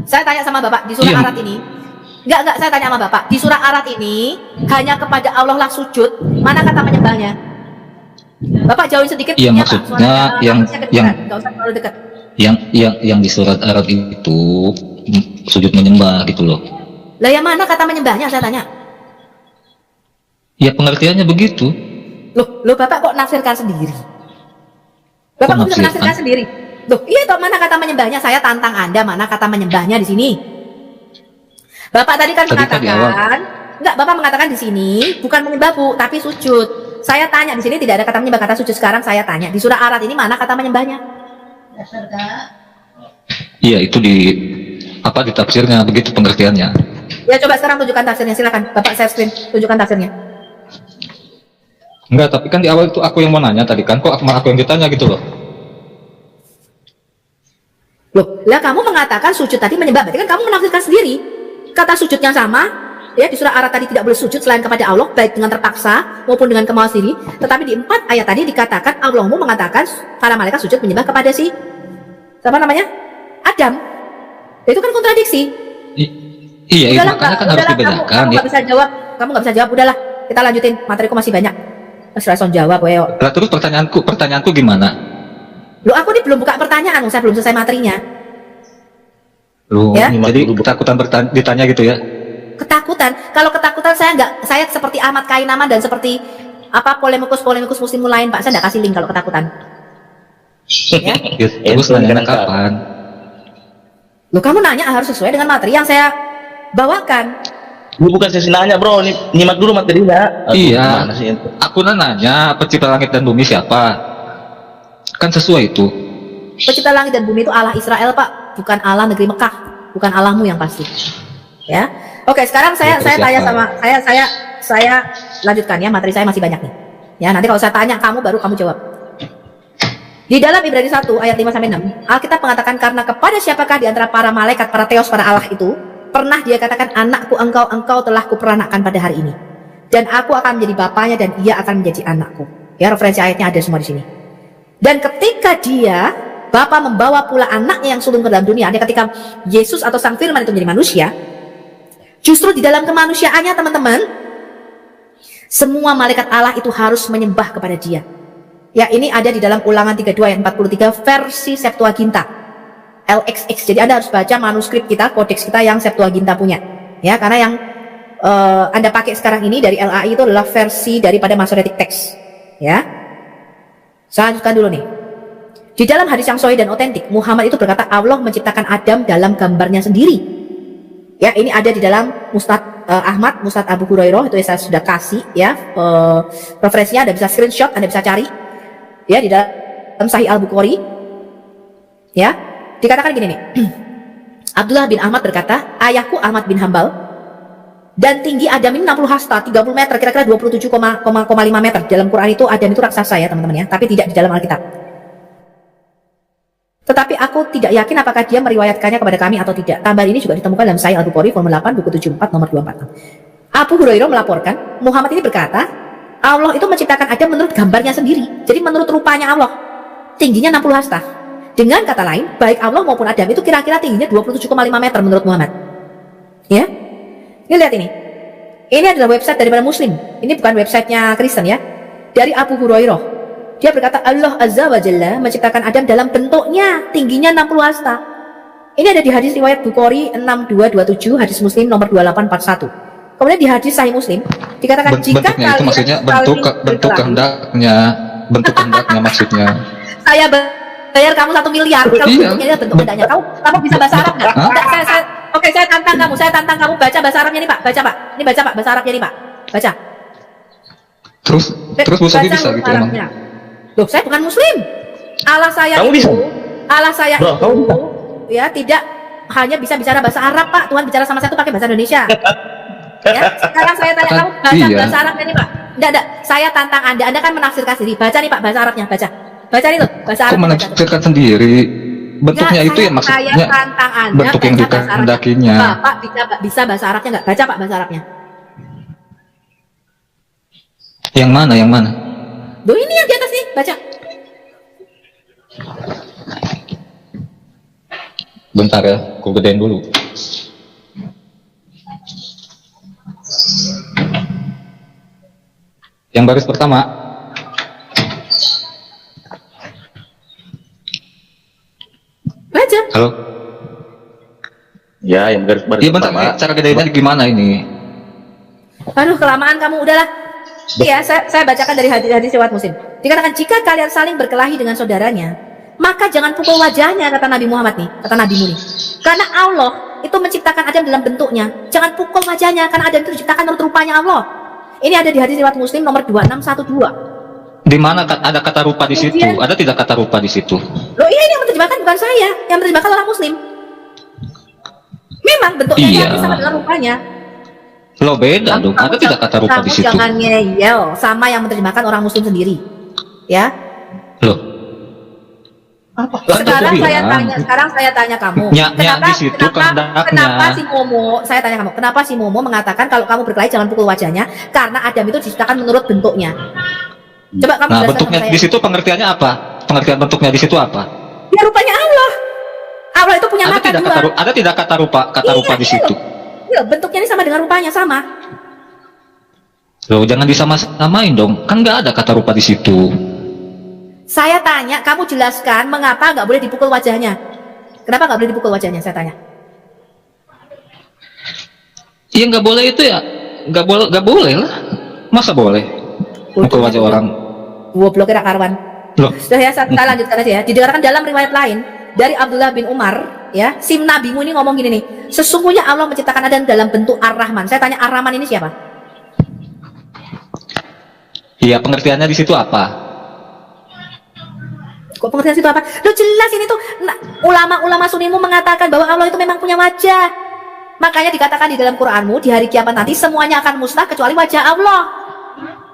Saya tanya sama Bapak, di surah Arad ini. Enggak, saya tanya sama Bapak. Di surah Arad ini hanya kepada Allah lah sujud. Mana kata menyembahnya? Bapak jauhin sedikit. Iya, maksudnya yang nggak usah terlalu dekat. Yang di surat Arad itu sujud menyembah gitu loh. Lah yang mana kata menyembahnya, saya tanya? Ya, pengertiannya begitu. Loh Bapak kok nafsirkan sendiri? Bapak kok bisa menafsirkan sendiri? Loh, iya toh, mana kata menyembahnya? Saya tantang Anda, mana kata menyembahnya di sini? Bapak tadi kan Tadi di awal. mengatakan, enggak, Bapak mengatakan di sini bukan menyembah Bu, tapi sujud. Saya tanya di sini tidak ada kata menyembah, kata sujud. Sekarang saya tanya di surah Arad ini mana kata menyembahnya? Iya, itu di tafsirnya begitu pengertiannya. Ya coba sekarang tunjukkan tafsirnya, silakan. Bapak share screen, tunjukkan tafsirnya. Enggak, tapi kan di awal itu aku yang mau nanya tadi kan, kok aku yang ditanya gitu loh. Loh, lah kamu mengatakan sujud tadi menyembah, berarti kan kamu menafsirkan sendiri. Kata sujudnya sama, ya di surah Arad tadi tidak boleh sujud selain kepada Allah, baik dengan terpaksa maupun dengan kemauan sendiri. Tetapi di 4 ayat tadi dikatakan Allahmu mengatakan para malaikat sujud menyembah kepada si siapa namanya? Adam. Itu kan kontradiksi. Iya, Udahlah, makanya kan harus udahlah, dibedakan. kamu nggak bisa jawab, kamu nggak bisa jawab. Udahlah, kita lanjutin. Materiku masih banyak. Mas langsung jawab, weo. Lah terus pertanyaanku gimana? Loh, aku ini belum buka pertanyaan, saya belum selesai materinya. Loh, Ya? jadi ketakutan ditanya gitu ya? Ketakutan. Kalau ketakutan saya seperti Ahmad Kainaman dan seperti apa polemikus muslim lain, Pak. Saya nggak kasih link kalau ketakutan. Ya? Ya, terus nanya kapan? Loh, kamu nanya harus sesuai dengan materi yang saya bawakan. Ini bukan sesi nanya bro, ini nyimak dulu materinya. Aduh, Iya, gimana sih itu? aku nanya pencipta langit dan bumi siapa? Kan sesuai itu. Pencipta langit dan bumi itu Allah Israel, Pak, bukan Allah negeri Mekah, bukan Allahmu yang pasti. Ya. Oke, sekarang saya Ya, terus tanya siapa? sama saya lanjutkan ya, materi saya masih banyak nih. Ya, nanti kalau saya tanya kamu baru kamu jawab. Di dalam Ibrani 1 ayat 5 sampai 6, Alkitab mengatakan karena kepada siapakah di antara para malaikat, para theos, para Allah itu pernah dia katakan, anakku engkau telah kuperanakan pada hari ini. Dan aku akan menjadi bapaknya dan ia akan menjadi anakku. Ya, referensi ayatnya ada semua di sini. Dan ketika dia, Bapa membawa pula anaknya yang sulung ke dalam dunia, artinya ketika Yesus atau Sang Firman itu menjadi manusia, justru di dalam kemanusiaannya teman-teman, semua malaikat Allah itu harus menyembah kepada dia. Ya, ini ada di dalam Ulangan 32 ayat 43 versi Septuaginta LXX. Jadi Anda harus baca manuskrip kita, kodeks kita yang Septuaginta punya. Ya, karena yang Anda pakai sekarang ini dari LAI itu adalah versi daripada Masoretic Text. Ya. Saya lanjutkan dulu nih. Di dalam hadis yang sahih dan otentik, Muhammad itu berkata Allah menciptakan Adam dalam gambarnya sendiri. Ya, ini ada di dalam Mustad Ahmad, Mustad Abu Hurairah, itu saya sudah kasih ya. Referensinya Anda bisa screenshot, Anda bisa cari. Ya, di dalam Sahih Al-Bukhari. Ya, dikatakan gini nih. Abdullah bin Ahmad berkata, ayahku Ahmad bin Hambal dan tinggi Adam ini 60 hasta, 30 meter, kira-kira 27,5 meter. Dalam Quran itu Adam itu raksasa ya teman-teman ya, tapi tidak di dalam Alkitab. Tetapi aku tidak yakin apakah dia meriwayatkannya kepada kami atau tidak. Tambahan ini juga ditemukan dalam Sahih Al-Bukhari volume 8 buku 74 nomor 246. Abu Hurairah melaporkan, Muhammad ini berkata, Allah itu menciptakan Adam menurut gambarnya sendiri. Jadi menurut rupanya Allah. Tingginya 60 hasta. Dengan kata lain, baik Allah maupun Adam itu kira-kira tingginya 27,5 meter menurut Muhammad. Ya. Ini lihat ini. Ini adalah website daripada Muslim. Ini bukan websitenya Kristen ya. Dari Abu Hurairah. Dia berkata Allah Azza wa Jalla menciptakan Adam dalam bentuknya tingginya 60 hasta. Ini ada di hadis riwayat Bukhari 6227, hadis Muslim nomor 2841. Kemudian di hadis Sahih Muslim dikatakan jika bentuknya itu maksudnya bentuk kehendaknya maksudnya. Saya bayar kamu 1 miliar kalau Iya. bentuknya bentuk kehendaknya. Kamu bisa bahasa Arab nggak? Oke, saya tantang kamu baca bahasa Arabnya nih Pak. Baca Pak. Ini baca Pak bahasa Arabnya nih Pak. Baca. Terus Bu Sofi bisa gitu emang? Arabnya. Loh, saya bukan Muslim. Allah saya Kamu itu, bisa? Allah saya Bro, kamu itu, ya tidak hanya bisa bicara bahasa Arab Pak. Tuhan bicara sama saya itu pakai bahasa Indonesia. Ya, sekarang saya tanya kamu baca Iya. bahasa Arabnya nih Pak. Enggak. Saya tantang Anda kan menafsirkan sendiri. Baca nih Pak bahasa Arabnya, baca. Baca nih tuh, bahasa Kok Arab. menafsirkan sendiri? Bentuknya Enggak, itu yang saya maksudnya tantang Anda bentuk yang baca bahasa Arabnya. dikehendakinya. Bapak bisa bahasa Arabnya enggak? Baca Pak bahasa Arabnya. Yang mana? Loh, ini yang di atas nih, baca. Bentar ya, aku gedein dulu. Yang baris pertama. Baca. Halo? Ya, yang garis-garis Iya bentar, pertama. cara gedeinnya gimana ini? Aduh, kelamaan kamu, udahlah. Iya, saya bacakan dari hadis riwayat Muslim. Dikatakan jika kalian saling berkelahi dengan saudaranya, maka jangan pukul wajahnya, kata Nabi Muhammad nih, kata Nabimu nih. Karena Allah itu menciptakan Adam dalam bentuknya. Jangan pukul wajahnya, karena Adam itu diciptakan menurut rupanya Allah. Ini ada di hadis riwayat Muslim nomor 2612. Di mana ada kata rupa di situ? Kemudian- Ada tidak kata rupa di situ? Loh iya, ini yang menerjemahkan bukan saya, yang menerjemahkan orang Muslim. Memang bentuknya Iya. ini sama dengan rupanya. Loh beda dong. Ada tidak kata rupa di situ? Jangan ngeyel sama yang menerjemahkan orang Muslim sendiri. Ya. Loh. Sekarang Aku saya tanya kamu. Nyak di situ kehendaknya. Kenapa si Momo? Saya tanya kamu. Kenapa si Momo mengatakan kalau kamu berkelahi jangan pukul wajahnya? Karena Adam itu diciptakan menurut bentuknya. Coba kamu Nah, jelaskan bentuknya sama saya. di situ pengertiannya apa? Pengertian bentuknya di situ apa? Ya rupanya Allah. Allah itu punya mata dua. Ada tidak kata rupa di situ? Ya, bentuknya ini sama dengan rupanya sama. Loh, jangan disama-samain dong. Kan nggak ada kata rupa di situ. Saya tanya, kamu jelaskan mengapa nggak boleh dipukul wajahnya? Kenapa nggak boleh dipukul wajahnya? Saya tanya. Iya nggak boleh itu ya. Nggak boleh lah. Masa boleh? Mukul wajah orang. Goblok kira karuan. Loh, Sudah ya, saya lanjutkan aja ya. Didengarkan dalam riwayat lain dari Abdullah bin Umar, ya, si nabimu ini ngomong gini nih, sesungguhnya Allah menciptakan Adam dalam bentuk Ar-Rahman. Saya tanya, Ar-Rahman ini siapa? iya pengertiannya di situ apa? Kok pengertian situ apa? Lo jelas ini tuh ulama-ulama sunnimu mengatakan bahwa Allah itu memang punya wajah. Makanya dikatakan di dalam Quranmu di hari kiamat nanti semuanya akan musnah kecuali wajah Allah.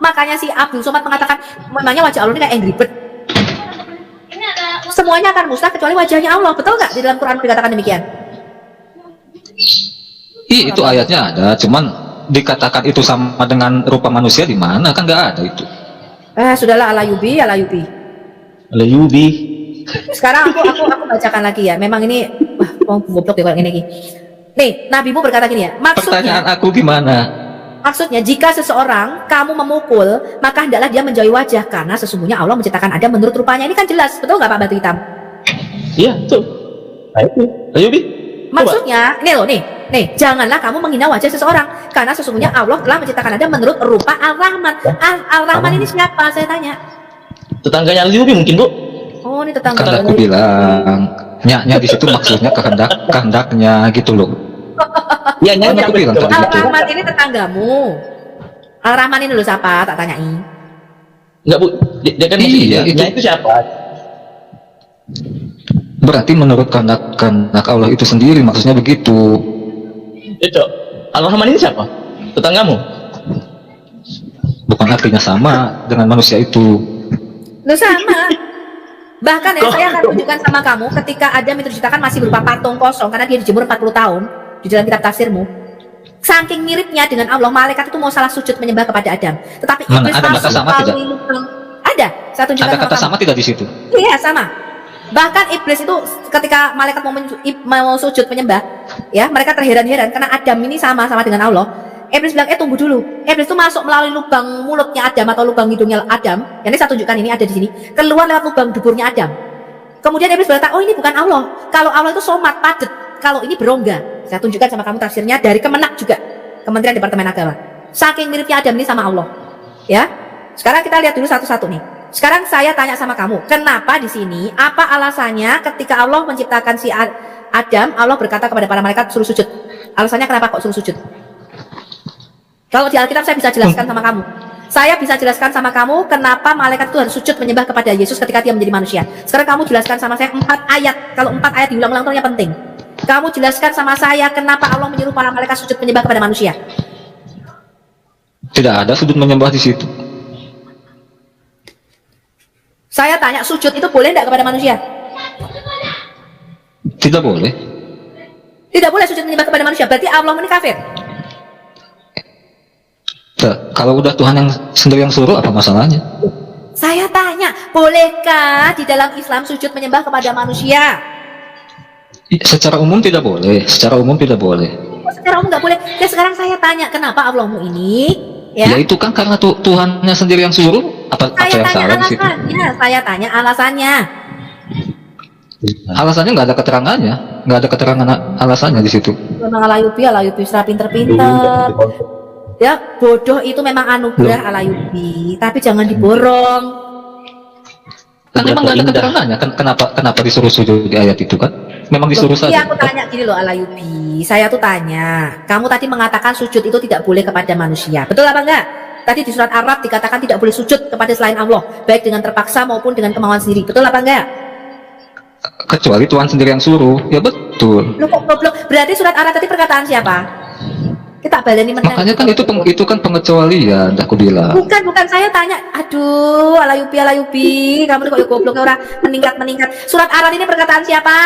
Makanya si Abdul Somad mengatakan memangnya wajah Allah ini kayak Angry Bird. Semuanya akan musnah kecuali wajahnya Allah. Betul nggak di dalam Quran dikatakan demikian? Iya itu ayatnya ada, cuman dikatakan itu sama dengan rupa manusia di mana? Kan nggak ada itu. Sudahlah, alayubi, alayubi. Layubi. Sekarang aku bacakan lagi ya. Memang ini goblok deh kalau ini. Nih, nabimu berkata gini ya. Pertanyaan aku gimana? Maksudnya jika seseorang kamu memukul, maka hendaklah dia menjauhi wajah karena sesungguhnya Allah menciptakan Adam menurut rupanya. Ini kan jelas, betul nggak Pak Batu Hitam? Iya, betul. Layubi. Maksudnya, ini loh nih, janganlah kamu menghina wajah seseorang karena sesungguhnya Allah telah menciptakan Adam menurut rupa Ar-Rahman. Ar-Rahman ini siapa? Saya tanya. Tetangganya Layubi mungkin, Bu. Oh, ini tetangga. Kan aku bilang, nyaknya di situ maksudnya kehendaknya gitu loh. Iya, Kan aku bilang tadi gitu. Ar-Rahman ini tetanggamu. Ar-Rahman ini dulu siapa? Tak tanyai. Enggak, Bu. Dia kan masih Iya, itu siapa? Berarti menurut kehendak Allah itu sendiri, maksudnya begitu. Itu. Al-Rahman ini siapa? Tetanggamu? Bukan artinya sama dengan manusia itu. Lu sama. Bahkan ya, saya akan tunjukkan sama kamu ketika Adam itu diciptakan masih berupa patung kosong karena dia dijemur 40 tahun di dalam kitab tafsirmu. Saking miripnya dengan Allah, malaikat itu mau salah sujud menyembah kepada Adam. Tetapi Mana iblis ada kata masuk sama tidak? melalui lubang. Ada, saya tunjukkan Ada kata kamu. sama tidak di situ? Iya, sama. Bahkan iblis itu ketika malaikat mau sujud menyembah, ya, mereka terheran-heran karena Adam ini sama-sama dengan Allah. Iblis bilang, tunggu dulu. Iblis itu masuk melalui lubang mulutnya Adam atau lubang hidungnya Adam. Yang ini saya tunjukkan, ini ada di sini. Keluar lewat lubang duburnya Adam. Kemudian iblis berkata, oh ini bukan Allah. Kalau Allah itu somat, padet. Kalau ini berongga. Saya tunjukkan sama kamu tafsirnya dari Kemenak juga. Kementerian Departemen Agama. Saking miripnya Adam ini sama Allah. Ya. Sekarang kita lihat dulu satu-satu nih. Sekarang saya tanya sama kamu, kenapa di sini? Apa alasannya ketika Allah menciptakan si Adam, Allah berkata kepada para malaikat suruh sujud? Alasannya kenapa kok suruh sujud? Kalau di Alkitab saya bisa jelaskan sama kamu. Saya bisa jelaskan sama kamu kenapa malaikat itu harus sujud menyembah kepada Yesus ketika dia menjadi manusia. Sekarang kamu jelaskan sama saya 4 ayat. Kalau 4 ayat diulang-ulang itu penting. Kamu jelaskan sama saya kenapa Allah menyuruh para malaikat sujud menyembah kepada manusia. Tidak ada sujud menyembah di situ. Saya tanya, sujud itu boleh tidak kepada manusia? Tidak boleh. Tidak boleh sujud menyembah kepada manusia. Berarti Allah ini kafir. Kalau udah Tuhan yang sendiri yang suruh, apa masalahnya? Saya tanya, bolehkah di dalam Islam sujud menyembah kepada manusia? Secara umum tidak boleh. Secara umum tidak boleh. Kok secara umum nggak boleh? Ya sekarang saya tanya, kenapa Allahmu ini? Ya itu kan karena Tuhannya sendiri yang suruh. Apa Saya yang tanya salah di situ? alasannya. Saya tanya alasannya. Alasannya nggak ada keterangannya. Nggak ada keterangan alasannya di situ. Memang alayubi serah pinter-pinter. Ya bodoh itu memang anugerah alayubi, tapi jangan diborong. Kan memang nggak ada indah. keterangannya. Kan kenapa disuruh sujud di ayat itu kan? Memang disuruh Loh, iya saja. aku tanya gini loh Alayubi, saya tuh tanya, kamu tadi mengatakan sujud itu tidak boleh kepada manusia, betul apa enggak? Tadi di surat Arab dikatakan tidak boleh sujud kepada selain Allah, baik dengan terpaksa maupun dengan kemauan sendiri, betul apa enggak? Kecuali Tuhan sendiri yang suruh. Ya betul. Loh kok goblok? Berarti surat Arab tadi perkataan siapa? Kita baleni menang. Makanya kan itu kan pengecualian, aku bilang. Bukan saya tanya. Aduh, Alayubi, kamu kok ya goblok orang meningkat. Surat Arab ini perkataan siapa?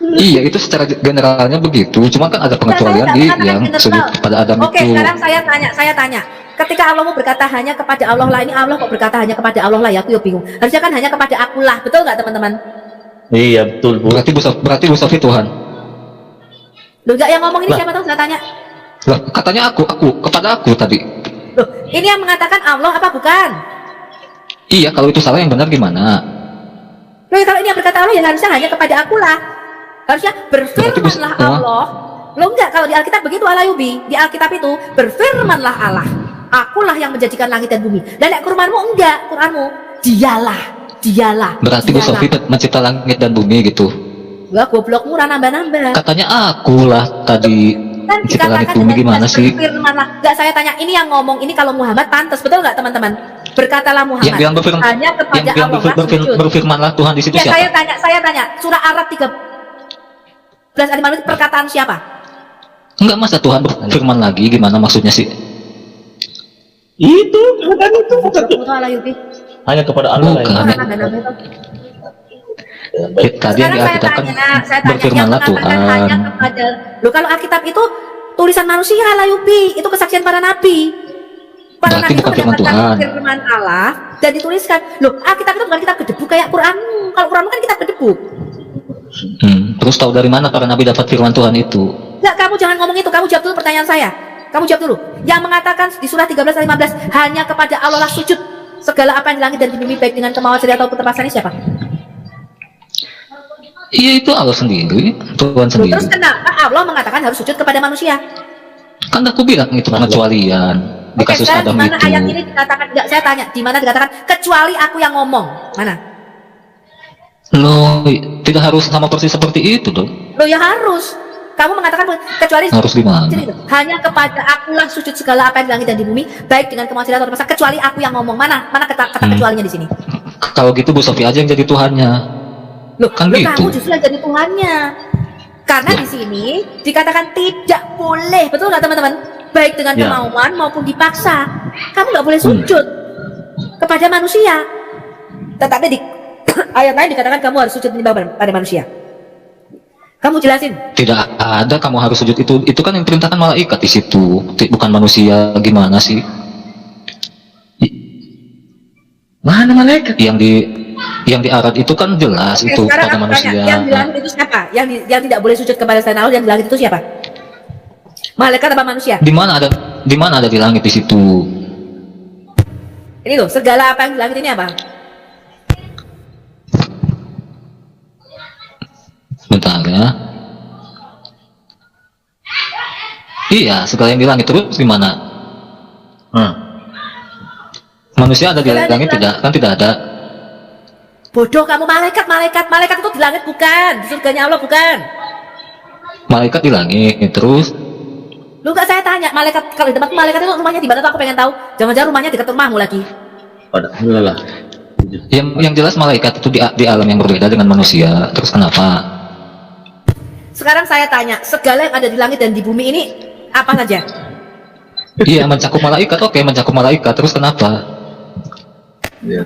Iya, itu secara generalnya begitu. Cuma kan ada pengecualian di yang sujud kepada Adam Oke, itu. sekarang saya tanya. Ketika Allah mau berkata hanya kepada Allah lah, ini Allah kok berkata hanya kepada Allah lah ya? Aku ya bingung. Harusnya kan hanya kepada akulah, betul nggak teman-teman? Iya betul Bu. Berarti Bu Sofi Tuhan. Loh, nggak yang ngomong ini Lah. siapa tahu? Saya tanya. Lah, katanya aku kepada aku tadi. Loh, ini yang mengatakan Allah apa bukan? Iya, kalau itu salah yang benar gimana? Loh, ya kalau ini yang berkata Allah ya harusnya hanya kepada akulah. Harusnya berfirmanlah Berarti Allah. Loh enggak, kalau di Alkitab begitu Alayubi. Di Alkitab itu berfirmanlah Allah. Akulah yang menjadikan langit dan bumi. Dan nek Qur'anmu enggak, Qur'anmu dialah. Berarti Bu Sofi mencipta langit dan bumi gitu. Wah, goblokmu ora nambah-nambah. Katanya akulah tadi Kan mencipta langit dikatakan bumi dengan gimana jelas, sih? berfirmanlah. Enggak, saya tanya ini yang ngomong ini kalau Muhammad pantas, betul enggak teman-teman? Berkatalah Muhammad. Yang bilang hanya kepada yang Allah sujud. berfirmanlah Tuhan di situ Ya, siapa? saya tanya, surah Arab 13 ayat 5 itu perkataan siapa? Enggak, masa Tuhan berfirman lagi gimana maksudnya sih? Itu bukan itu bukan itu. Betul Alayubi. Hanya kepada Allah lah. Bukan. Ya. Ora nambah-nambah itu. Tadi yang di Alkitab kan saya tanya yang berfirmanlah mengatakan Tuhan. hanya kepada loh, kalau Alkitab itu tulisan manusia Layubi, itu kesaksian para nabi. Para Berarti nabi bukan itu firman mendapatkan Tuhan. firman Allah dan dituliskan. Loh, Alkitab itu bukan kitab gedebuk kayak Quranmu. Kalau Quranmu kan kitab gedebuk. Terus tahu dari mana para nabi dapat firman Tuhan itu? Enggak, kamu jangan ngomong itu. Kamu jawab dulu pertanyaan saya. Kamu jawab dulu. Yang mengatakan di surah 13 ayat 15 hanya kepada Allah lah sujud segala apa yang di langit dan di bumi baik dengan kemauan sendiri atau terpaksa, ini siapa? Iya, itu Allah sendiri, Tuhan Loh, sendiri. terus kenapa Allah mengatakan harus sujud kepada manusia? Kan aku bilang itu pengecualian di Oke, kasus sekarang Adam di mana itu. ayat ini dikatakan? Enggak, saya tanya, di mana dikatakan kecuali aku yang ngomong? Mana? Loh, tidak harus sama persis seperti itu dong. Loh ya harus. Kamu mengatakan kecuali Harus gimana? hanya kepada akulah sujud segala apa yang di langit dan di bumi, baik dengan kemauan sendiri atau terpaksa, kecuali aku yang ngomong. Mana kata kecualinya di sini? Kalau gitu Bu Sofi aja yang jadi Tuhannya. Loh, Kan loh, gitu. kamu justru yang jadi Tuhannya. Karena di sini dikatakan tidak boleh, betul nggak teman-teman? Baik dengan Ya. kemauan maupun dipaksa. Kamu nggak boleh sujud kepada manusia. Tetapi di ayat lain dikatakan kamu harus sujud menyembah pada manusia. Kamu jelasin. Tidak ada kamu harus sujud itu kan yang perintahkan malaikat di situ, bukan manusia. Gimana sih? Mana malaikat? Yang di Arad itu kan jelas Oke, itu sekarang pada aku manusia. tanya, yang di langit itu siapa? Yang tidak boleh sujud kepada selain Allah, yang di langit itu siapa? Malaikat apa manusia? Di mana ada di langit di situ? Ini loh, segala apa yang di langit ini apa? Bentar ya. Iya, segala yang di langit terus gimana? Manusia ada di Segala yang langit di tidak? Kan tidak ada. Bodoh kamu, malaikat itu di langit bukan, di surganya Allah bukan. Malaikat di langit terus. Lu gak saya tanya, malaikat kalau di tempatku malaikat itu rumahnya di mana tuh aku pengen tahu. Jangan-jangan rumahnya dekat rumahmu lagi. Padahal lah. Yang jelas malaikat itu di alam yang berbeda dengan manusia. Terus kenapa? Sekarang saya tanya, segala yang ada di langit dan di bumi ini apa saja? Iya, mencakup malaikat. Oke, mencakup malaikat. Terus kenapa?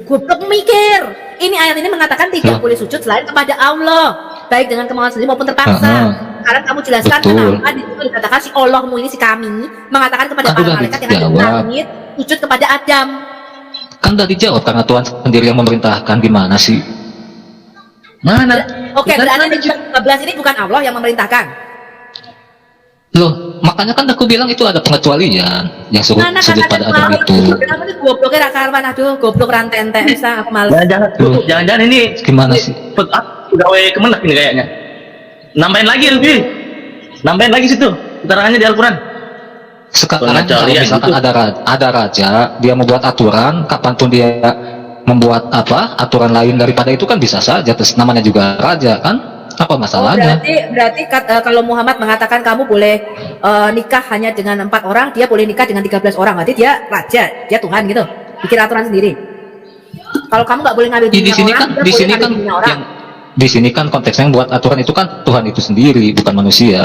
Goblok mikir. Ini ayat ini mengatakan tidak boleh sujud selain kepada Allah, baik dengan kemauan sendiri maupun terpaksa. Sekarang kamu jelaskan Betul. kenapa di situ dikatakan si Allahmu ini, si kami mengatakan kepada Kan para udah malaikat yang ada di dijawab. langit sujud kepada Adam. Kan tadi dijawab karena Tuhan sendiri yang memerintahkan. Gimana sih? Mana? Oke, Bukan berarti mana, di 13 ini bukan Allah yang memerintahkan. Loh, makanya kan aku bilang itu ada pengecualian yang sujud pada Adam itu. Kamu ini gobloknya rakarman, aduh, goblok rantente bisa aku males. Jangan-jangan ini Gimana sih? pegawai Kemenak ini kayaknya. Nambahin lagi lebih. Nambahin lagi situ. Keterangannya di Al-Quran. Sekarang kalau Pengecualian misalkan itu. ada raja, dia membuat aturan kapanpun dia membuat apa aturan lain daripada itu kan bisa saja, terus namanya juga raja kan, apa Oh, masalahnya? berarti kalau Muhammad mengatakan kamu boleh nikah hanya dengan 4 orang, dia boleh nikah dengan 13 orang. Berarti dia raja, dia Tuhan gitu. Bikin aturan sendiri. Kalau kamu nggak boleh ngambil Di bininya sini orang, kan, dia di boleh sini ngambil kan bininya orang. yang di sini kan konteksnya yang buat aturan itu kan Tuhan itu sendiri, bukan manusia.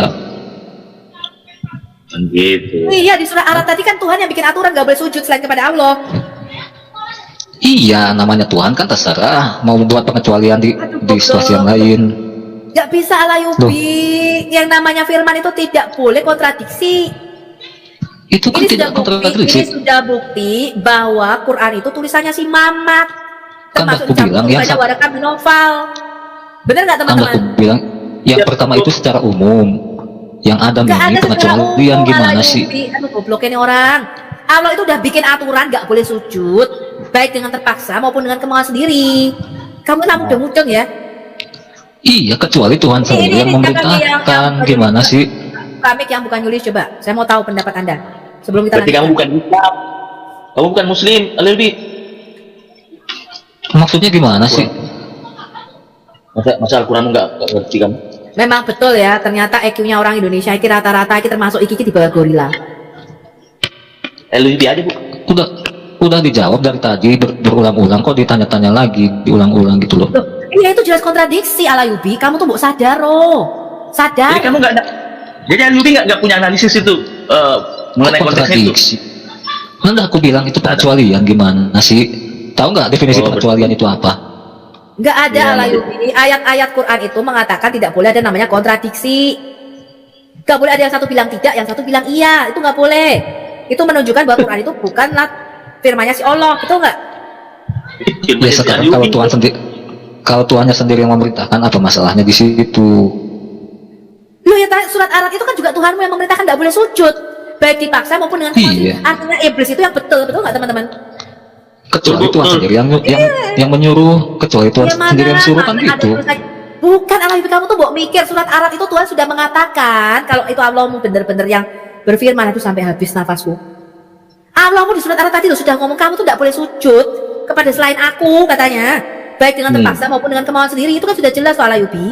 Kan gitu. Iya, di surah Araf tadi kan Tuhan yang bikin aturan nggak boleh sujud selain kepada Allah. Iya, namanya Tuhan kan terserah mau membuat pengecualian di situasi yang lain. Nggak bisa Alayubi. Yang namanya firman itu tidak boleh kontradiksi. Itu kan tidak Ini kontradiksi. sudah bukti bahwa Quran itu tulisannya si Mamat. Kan Termasuk aku bilang yang banyak warakat novel. Bener nggak kan teman-teman? aku bilang yang pertama itu secara umum. Yang Adam Nggak ini ada secara pengecualian umum, gimana Alayubi. sih? Aduh goblok ini orang. Allah itu udah bikin aturan nggak boleh sujud, baik dengan terpaksa maupun dengan kemauan sendiri. Kamu tak mudeng-mudeng ya? Iya, kecuali Tuhan sendiri yang memerintahkan. Gimana sih? Kami yang bukan Yulis, coba. Saya mau tahu pendapat Anda. Sebelum kita Berarti kamu bukan Islam. Kamu bukan Muslim, lebih. Maksudnya gimana sih? Masa Al-Quran nggak ngerti kamu? Memang betul ya, ternyata IQ-nya orang Indonesia ini rata-rata ini termasuk IQ di bawah gorila. Lebih aja bu. Udah dijawab dari tadi berulang-ulang, kok ditanya-tanya lagi, diulang-ulang gitu loh. Loh, iya itu jelas kontradiksi Alayubi. Kamu tuh mau sadar loh. Sadar. Jadi kamu nggak ada. Jadi Al-Yubi nggak punya analisis itu mengenai konteksnya itu. Kontradiksi. Nanti aku bilang itu pengecualian gimana sih? Tahu nggak definisi pengecualian itu apa? Nggak ada Ya, Alayubi. Ayat-ayat Quran itu mengatakan tidak boleh ada namanya kontradiksi. Nggak boleh ada yang satu bilang tidak, yang satu bilang iya. Itu nggak boleh. Itu menunjukkan bahwa Quran itu bukanlah firmannya si Allah, betul nggak? Ya sekarang kalau Tuhannya sendiri yang memerintahkan, apa masalahnya di situ? Loh ya surat Araf itu kan juga Tuhanmu yang memerintahkan nggak boleh sujud, baik dipaksa maupun dengan kemauan. Iya. Artinya iblis itu yang betul nggak teman-teman? Kecuali Tuhan sendiri yang menyuruh, kecuali Tuhan Ya mana, sendiri yang suruh kan mana ada gitu. tulisannya. Bukan Alayubi, kamu tuh mau mikir surat Araf itu Tuhan sudah mengatakan kalau itu Allahmu benar-benar yang berfirman itu sampai habis nafasku. Allahmu di surat Araf tadi tuh sudah ngomong kamu tuh tidak boleh sujud kepada selain aku katanya, baik dengan terpaksa maupun dengan kemauan sendiri. Itu kan sudah jelas soal Alayubi.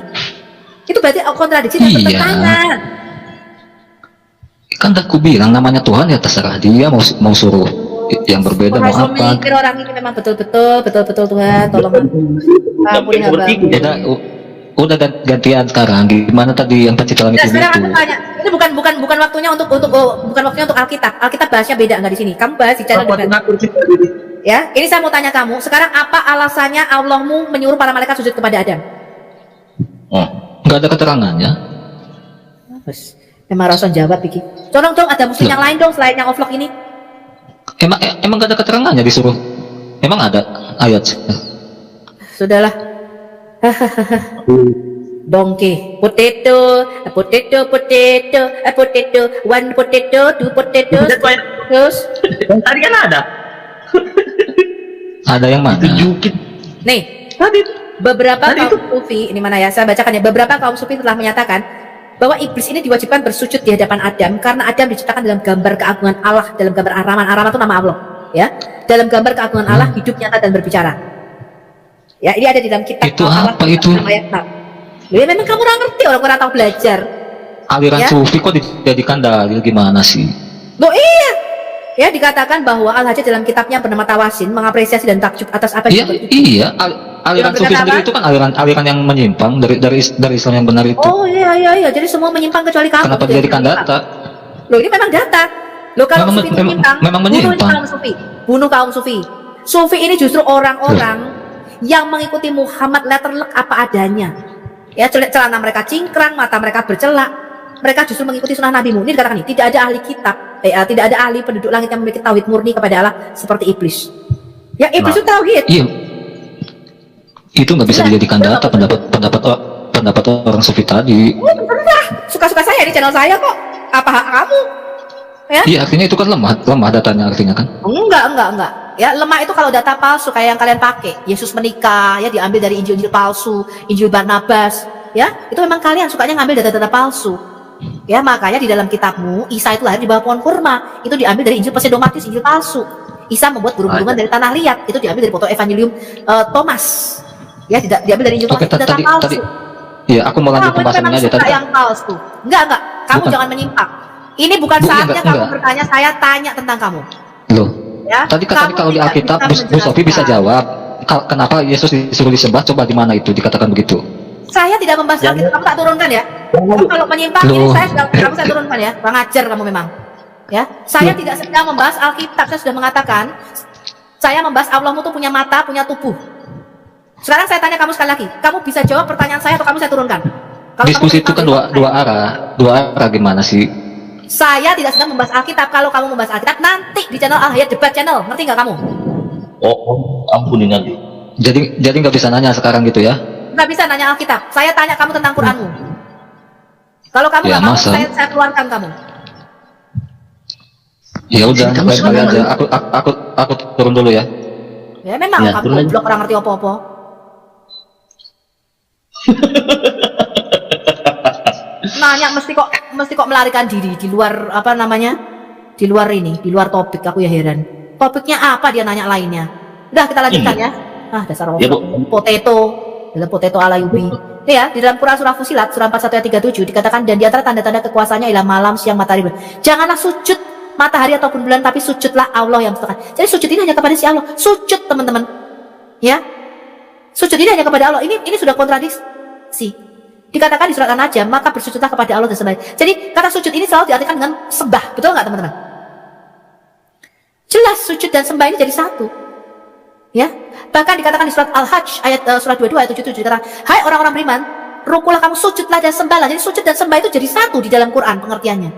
Itu berarti kontradiksi dan Iya. pertentangan. Kan aku bilang namanya Tuhan ya terserah dia mau suruh yang berbeda mau Harus apa. mikir orang ini memang betul Tuhan, tolong ampuni hamba. Udah gantian sekarang. Gimana tadi yang pencipta langit Nah, bumi sekarang itu? aku tanya, ini bukan waktunya untuk bukan waktunya untuk Alkitab. Alkitab bahasnya beda nggak di sini. Kamu bahas di channel debat. Ya, ini saya mau tanya kamu. Sekarang apa alasannya Allahmu menyuruh para malaikat sujud kepada Adam? Nggak ada keterangannya. Bos, memang Rasul jawab Piki. Tolong dong ada muslim yang lain dong selain yang offlock ini. Emang nggak ada keterangannya disuruh. Emang ada ayat. Sudahlah. Donkey, potato, one potato, two potatoes, terus. Tadi kan ada. Ada yang mana? Tunjukin. Nih, Tadi. beberapa Tadi kaum sufi, ini mana ya? Saya bacakan ya. Beberapa kaum sufi telah menyatakan bahwa iblis ini diwajibkan bersujud di hadapan Adam karena Adam diciptakan dalam gambar keagungan Allah, dalam gambar Ar-Rahman. Ar-Rahman itu nama Allah, ya. Dalam gambar keagungan Allah, hidup nyata dan berbicara. Ya, ini ada di dalam kitab. Itu apa itu? Ayat 6. Ya, memang kamu orang ngerti, orang kurang tahu belajar. Aliran Ya. sufi kok dijadikan dalil gimana sih? Loh iya. Ya, dikatakan bahwa Al-Hajjaj dalam kitabnya bernama Tawasin mengapresiasi dan takjub atas apa Iya, yang iya. Aliran Yang sufi berkata sendiri apa? itu kan aliran yang menyimpang dari Islam yang benar itu. Oh iya. Jadi semua menyimpang kecuali kamu. Kenapa Jadi dijadikan menyimpang. data? Loh ini memang data. Loh kalau Memang- sufi itu memang- menyimpang, memang bunuh menyimpang. kaum sufi. Bunuh kaum sufi. Sufi ini justru orang-orang yang mengikuti Muhammad letterlek apa adanya. Ya, celana mereka cingkrang, mata mereka bercelak. Mereka justru mengikuti sunnah Nabi. Ini dikatakan nih, tidak ada ahli kitab, tidak ada ahli penduduk langit yang memiliki tauhid murni kepada Allah seperti iblis. Ya, iblis itu tauhid. Iya. Itu nggak bisa dijadikan data pendapat orang sufi tadi. Terserah, suka-suka saya di channel saya kok. Apa hak kamu? Ya? Iya, artinya itu kan lemah datanya artinya kan. Enggak. Ya, lemah itu kalau data palsu kayak yang kalian pakai. Yesus menikah, ya diambil dari Injil-Injil palsu, Injil Barnabas, ya. Itu memang kalian sukanya ngambil data-data palsu. Ya, makanya di dalam kitabmu Isa itu lahir di bawah pohon kurma. Itu diambil dari Injil Pseudomatius, Injil palsu. Isa membuat burung-burungan dari tanah liat. Itu diambil dari foto Evangelium Thomas. Ya, tidak diambil dari Injil Oke, Thomas. Itu data tadi palsu. ya aku mau lanjut Kamu itu pembahasannya memang aja suka tadi. yang palsu. Enggak. Kamu Bukan. jangan menyimpang. Ini bukan Bu, saatnya kamu enggak. bertanya, saya tanya tentang kamu. Loh, Ya, tadi kamu kalau di tidak Alkitab bisa Bu Sofi bisa menjelaskan. jawab kenapa Yesus disuruh disembah, coba di mana itu dikatakan begitu. Saya tidak membahas Alkitab, kamu tak turunkan ya. Kamu kalau menyimpang ini Loh. saya turunkan ya. Kurang ajar kamu memang. Ya, saya tidak sedang membahas Alkitab. Saya sudah mengatakan, saya membahas Allahmu tuh punya mata, punya tubuh. Sekarang saya tanya kamu sekali lagi, kamu bisa jawab pertanyaan saya atau kamu saya turunkan? Kalau Diskusi kamu itu kan dua arah gimana sih? Saya tidak sedang membahas Alkitab. Kalau kamu membahas Alkitab, nanti di channel Al Hayat Debat Channel, ngerti nggak kamu? Ampun ini nanti. Jadi nggak bisa nanya sekarang gitu ya? Nggak bisa nanya Alkitab. Saya tanya kamu tentang Quranmu. Kalau kamu Ya, nggak mau, masa? saya keluarkan kamu. Ya udah, Kamu lain kali suka aja. Aku turun dulu ya. Ya memang Ya, turun kamu aja. blok orang ngerti apa-apa. Nanya mesti kok melarikan diri di luar apa namanya? Di luar ini, di luar topik. Aku ya heran. Topiknya apa dia nanya lainnya? Udah kita lanjutkan ya. Ah, dasar Ya, Bu. potato. Dalam potato ala Yubi. Ini ya, di dalam Quran surah Fusilat surah 41 ayat 37 dikatakan, dan di antara tanda-tanda kekuasaannya ialah malam, siang, matahari, bulan. Janganlah sujud matahari ataupun bulan, tapi sujudlah Allah yang menciptakan. Jadi sujud ini hanya kepada si Allah. Sujud, teman-teman. Ya. Sujud ini hanya kepada Allah. Ini sudah kontradiksi. Dikatakan di surat An-Najm, maka bersujudlah kepada Allah dan sembah. Jadi kata sujud ini selalu diartikan dengan sembah. Betul nggak, teman-teman? Jelas sujud dan sembah ini jadi satu. Ya. Bahkan dikatakan di surat Al-Hajj ayat surat 22 ayat 77 dikatakan, hai orang-orang beriman, rukulah kamu, sujudlah dan sembahlah. Jadi sujud dan sembah itu jadi satu di dalam Quran pengertiannya.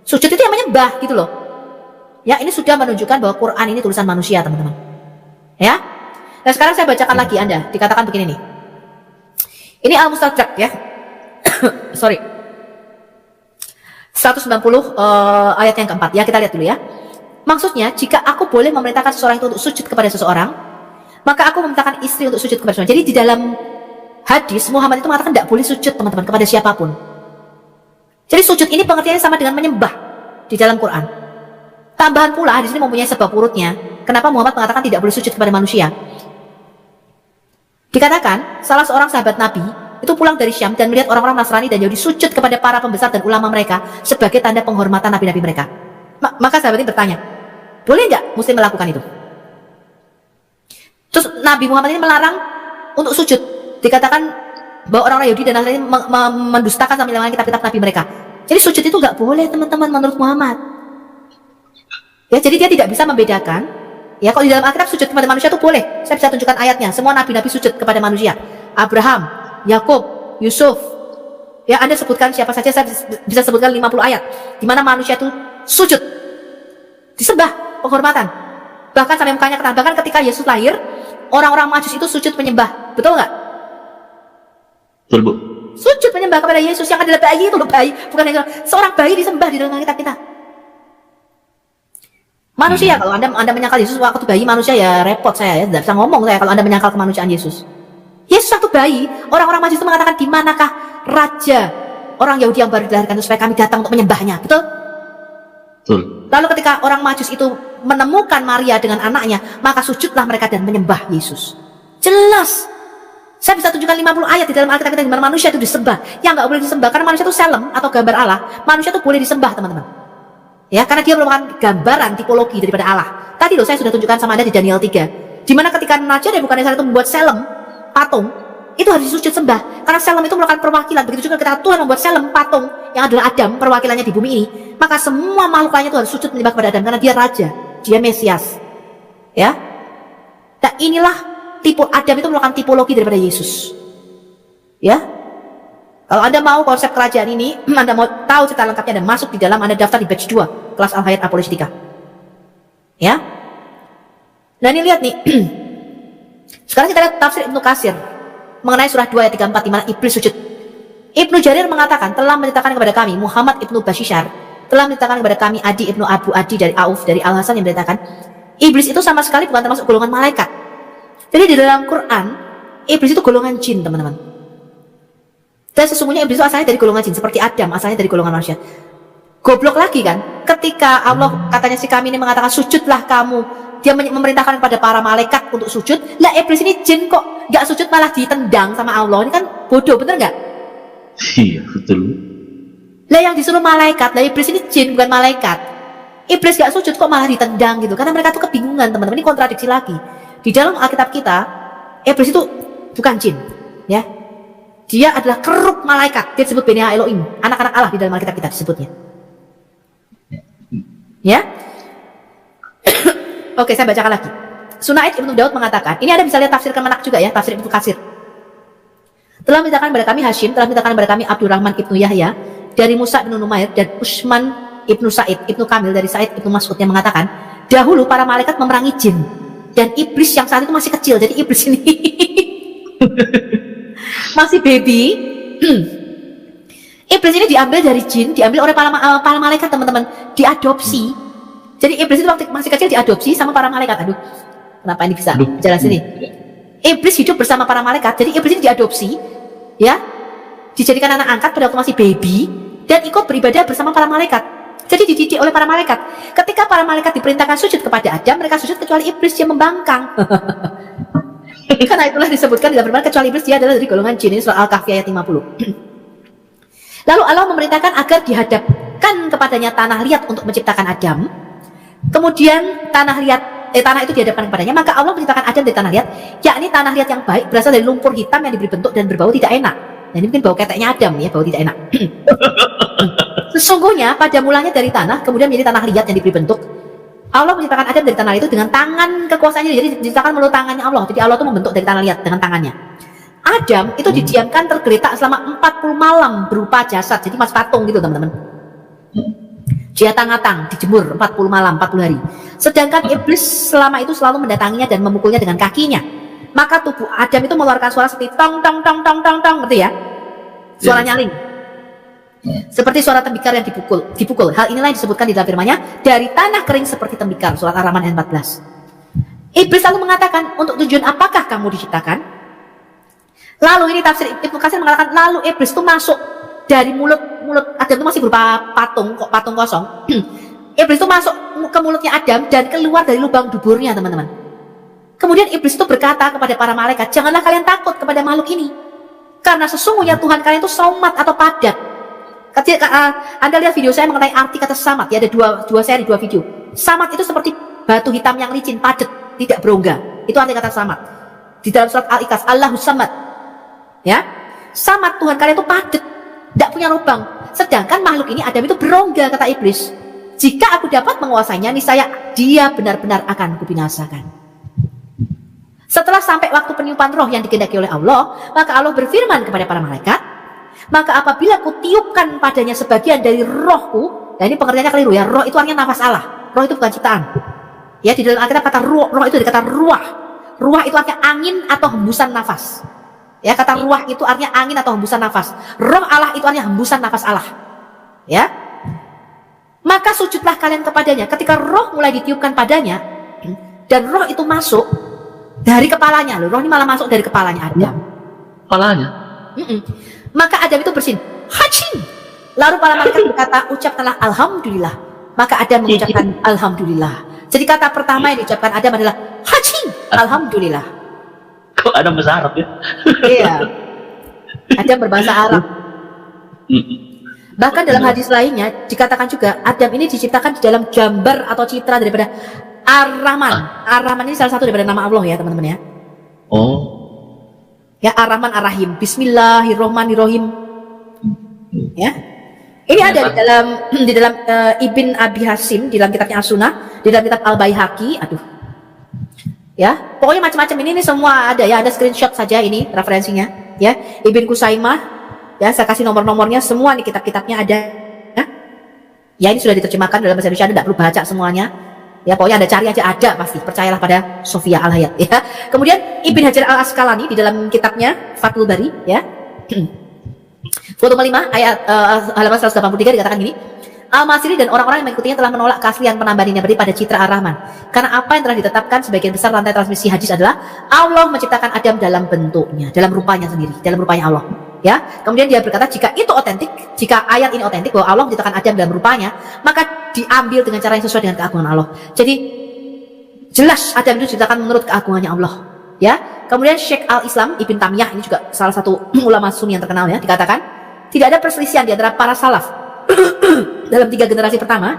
Sujud itu yang menyembah gitu loh. Ya, ini sudah menunjukkan bahwa Quran ini tulisan manusia, teman-teman. Ya. Nah, sekarang saya bacakan lagi Anda. Dikatakan begini nih. Ini Al-Mustadrak ya. Sorry. 190 ayat yang keempat. Ya, kita lihat dulu ya. Maksudnya, jika aku boleh memerintahkan seseorang itu untuk sujud kepada seseorang, maka aku memerintahkan istri untuk sujud kepada seseorang. Jadi di dalam hadis Muhammad itu mengatakan tidak boleh sujud, teman-teman, kepada siapapun. Jadi sujud ini pengertiannya sama dengan menyembah di dalam Quran. Tambahan pula hadis ini mempunyai sebab urutnya. Kenapa Muhammad mengatakan tidak boleh sujud kepada manusia? Dikatakan salah seorang sahabat Nabi itu pulang dari Syam dan melihat orang-orang Nasrani dan Yahudi sujud kepada para pembesar dan ulama mereka sebagai tanda penghormatan nabi-nabi mereka. Maka sahabat ini bertanya, boleh nggak Muslim melakukan itu? Terus Nabi Muhammad ini melarang untuk sujud. Dikatakan bahwa orang-orang Yahudi dan Nasrani mendustakan sambil mengulangi kitab-kitab Nabi mereka. Jadi sujud itu nggak boleh, teman-teman, menurut Muhammad. Ya, jadi dia tidak bisa membedakan. Ya, kalau di dalam Alkitab sujud kepada manusia itu boleh. Saya bisa tunjukkan ayatnya. Semua nabi-nabi sujud kepada manusia. Abraham, Yakub, Yusuf. Ya, Anda sebutkan siapa saja, saya bisa sebutkan 50 ayat di mana manusia itu sujud. Disembah, penghormatan. Bahkan sampai mukanya ketahan. Bahkan ketika Yesus lahir, orang-orang Majus itu sujud menyembah. Betul nggak? Betul, Bu. Sujud menyembah kepada Yesus yang adalah bayi itu loh, bayi. Bukan hanya seorang bayi disembah di dalam kitab kita. Manusia, kalau anda menyangkal Yesus waktu bayi manusia, ya repot saya ya, tidak bisa ngomong saya kalau anda menyangkal kemanusiaan Yesus. Yesus waktu bayi, orang-orang Majus itu mengatakan, di manakah raja orang Yahudi yang baru dilahirkan itu supaya kami datang untuk menyembahnya, betul? Betul. Lalu ketika orang Majus itu menemukan Maria dengan anaknya, maka sujudlah mereka dan menyembah Yesus. Jelas. Saya bisa tunjukkan 50 ayat di dalam Alkitab kita di mana manusia itu disembah. Yang nggak boleh disembah karena manusia itu selem atau gambar Allah. Manusia itu boleh disembah, teman-teman. Ya, karena dia merupakan gambaran tipologi daripada Allah. Tadi loh saya sudah tunjukkan sama Anda di Daniel 3. Di mana ketika Naja dan Nebukadnezar itu membuat selem, patung, itu harus disujud sembah. Karena selem itu merupakan perwakilan. Begitu juga ketika Tuhan membuat selem, patung, yang adalah Adam, perwakilannya di bumi ini, maka semua makhluk lainnya itu harus sujud menyembah kepada Adam. Karena dia raja, dia Mesias. Ya. Nah, inilah tipe Adam itu merupakan tipologi daripada Yesus. Ya. Kalau Anda mau konsep kerajaan ini, Anda mau tahu cerita lengkapnya, Anda masuk di dalam, Anda daftar di batch 2, kelas Al-Hayat Apologetika. Ya. Nah, ini lihat nih. Sekarang kita lihat tafsir Ibnu Katsir mengenai surah 2 ayat 34 di mana iblis sujud. Ibnu Jarir mengatakan, telah menceritakan kepada kami Muhammad Ibnu Bashishar, telah menceritakan kepada kami Adi Ibnu Abu Adi dari Auf dari Al-Hasan yang menceritakan, iblis itu sama sekali bukan termasuk golongan malaikat. Jadi di dalam Quran, iblis itu golongan jin, teman-teman. Dan sesungguhnya iblis itu asalnya dari golongan jin, seperti Adam asalnya dari golongan manusia. Goblok lagi kan, ketika Allah katanya si kami ini mengatakan sujudlah kamu dia memerintahkan kepada para malaikat untuk sujud. Lah iblis ini jin kok nggak sujud malah ditendang sama Allah. Ini kan bodoh, bener nggak? Iya, betul. Lah yang disuruh malaikat, lah iblis ini jin bukan malaikat. Iblis nggak sujud kok malah ditendang gitu. Karena mereka tuh kebingungan, teman-teman. Ini kontradiksi lagi. Di dalam Alkitab kita, iblis itu bukan jin, ya. Dia adalah keruk malaikat. Dia disebut Beni Elohim, anak-anak Allah di dalam Alkitab kita disebutnya. Ya. Oke, saya bacakan lagi. Sunaid Ibnu Daud mengatakan, ini ada bisa lihat tafsir Kemenak juga ya, tafsir Ibnu Katsir. Telah menceritakan kepada kami Hashim, telah menceritakan kepada kami Abdurrahman Ibnu Yahya dari Musa bin Numair dan Utsman Ibnu Said Ibnu Kamil dari Said Ibnu Mas'ud yang mengatakan, dahulu para malaikat memerangi jin dan iblis yang saat itu masih kecil. Jadi iblis ini masih baby. Iblis ini diambil dari jin, diambil oleh para malaikat, teman-teman, diadopsi. Jadi iblis itu waktu masih kecil diadopsi sama para malaikat. Aduh, kenapa ini bisa jelasin nih? Iblis hidup bersama para malaikat. Jadi iblis ini diadopsi, ya, dijadikan anak angkat pada waktu masih baby dan ikut beribadah bersama para malaikat. Jadi dididik oleh para malaikat. Ketika para malaikat diperintahkan sujud kepada Adam, mereka sujud kecuali iblis yang membangkang. Karena itulah disebutkan di dalam firman, kecuali iblis dia adalah dari golongan jin. Ini surah Al-Kahfi ayat 50. Lalu Allah memerintahkan agar dihadapkan kepadanya tanah liat untuk menciptakan Adam. Kemudian tanah itu dihadapkan kepadanya, maka Allah menciptakan Adam dari tanah liat, yakni tanah liat yang baik berasal dari lumpur hitam yang diberi bentuk dan berbau tidak enak. Nah, ini mungkin bau keteknya Adam ya, bau tidak enak. Sesungguhnya pada mulanya dari tanah, kemudian menjadi tanah liat yang diberi bentuk. Allah menciptakan Adam dari tanah itu dengan tangan kekuasaannya, jadi diciptakan melalui tangannya Allah. Jadi Allah itu membentuk dari tanah liat dengan tangannya. Adam itu didiamkan tergeletak selama 40 malam berupa jasad, jadi mas patung gitu, teman-teman. Dia tang-tang, dijemur 40 malam, 40 hari. Sedangkan iblis selama itu selalu mendatanginya dan memukulnya dengan kakinya. Maka tubuh Adam itu mengeluarkan suara seperti tong tong tong tong tong tong, ngerti ya? Suara nyaling. Seperti suara tembikar yang dipukul. Hal inilah yang disebutkan di dalam firman-Nya, dari tanah kering seperti tembikar, surat Ar-Rahman ayat 14. Iblis lalu mengatakan, untuk tujuan apakah kamu diciptakan? Lalu ini tafsir Ibnu Katsir mengatakan, lalu iblis itu masuk dari mulut Adam itu masih berupa patung kosong. Iblis itu masuk ke mulutnya Adam dan keluar dari lubang duburnya, teman-teman. Kemudian iblis itu berkata kepada para malaikat, janganlah kalian takut kepada makhluk ini, karena sesungguhnya Tuhan kalian itu somat atau padat. Ketika Anda lihat video saya mengenai arti kata samat, ya, ada dua video. Samat itu seperti batu hitam yang licin, padat, tidak berongga. Itu arti kata samat. Di dalam surat Al-Ikhlas, Allahus Samad. Ya, samat, Tuhan kalian itu padat, tidak punya lubang. Sedangkan makhluk ini Adam itu berongga, kata iblis. Jika aku dapat menguasainya, niscaya dia benar-benar akan kubinasakan. Setelah sampai waktu peniupan roh yang dikehendaki oleh Allah, maka Allah berfirman kepada para malaikat, maka apabila kutiupkan padanya sebagian dari rohku, nah ini pengertiannya keliru ya, roh itu artinya nafas Allah, roh itu bukan ciptaan. Ya, di dalam Alkitab kata roh itu dikata ruah. Ruah itu artinya angin atau hembusan nafas. Ya, kata ruah itu artinya angin atau hembusan nafas. Roh Allah itu artinya hembusan nafas Allah. Ya. Maka sujudlah kalian kepadanya. Ketika roh mulai ditiupkan padanya dan roh itu masuk dari kepalanya, loh, roh ini malah masuk dari kepalanya Adam. Kepalanya. Maka Adam itu bersin, hacing. Lalu para malaikat berkata, ucapkanlah alhamdulillah. Maka Adam mengucapkan alhamdulillah. Jadi kata pertama yang diucapkan Adam adalah hacing, alhamdulillah. Kok ada bahasa Arab ya? Iya. Adam berbahasa Arab. Bahkan dalam hadis lainnya dikatakan juga Adam ini diciptakan di dalam gambar atau citra daripada Ar-Rahman. Ar-Rahman ini salah satu daripada nama Allah ya, teman-teman ya. Oh. Ya, Ar-Rahman Ar-Rahim. Bismillahirrahmanirrahim. Ya. Ini ada di dalam Ibn Abi Hasim, di dalam kitabnya As-Sunnah, di dalam kitab Al-Baihaqi. Aduh. Ya, pokoknya macam-macam ini semua ada ya, ada screenshot saja ini referensinya ya. Ibn Kusaimah ya, saya kasih nomor-nomornya semua, nih kitab-kitabnya ada ya. Ya, ini sudah diterjemahkan dalam bahasa Indonesia, Anda tidak perlu baca semuanya ya, pokoknya Anda cari aja, ada pasti, percayalah pada Sofia Al-Hayat ya. Kemudian Ibn Hajar Al-Asqalani di dalam kitabnya Fathul Bari ya, volume 5 ayat halaman 183 dikatakan gini, Al-Masiri dan orang-orang yang mengikutinya telah menolak keaslian penambahan ini pada citra Ar-Rahman. Karena apa yang telah ditetapkan sebagian besar rantai transmisi hadis adalah Allah menciptakan Adam dalam bentuknya, dalam rupanya sendiri, dalam rupanya Allah. Ya, kemudian dia berkata jika itu otentik, jika ayat ini otentik bahwa Allah menciptakan Adam dalam rupanya, maka diambil dengan cara yang sesuai dengan keagungan Allah. Jadi Jelas Adam itu diciptakan menurut keagungannya Allah. Ya, kemudian Syekh Al-Islam Ibn Taimiyah, ini juga salah satu ulama Sunni yang terkenal ya, dikatakan tidak ada perselisihan di antara para salaf dalam 3 generasi pertama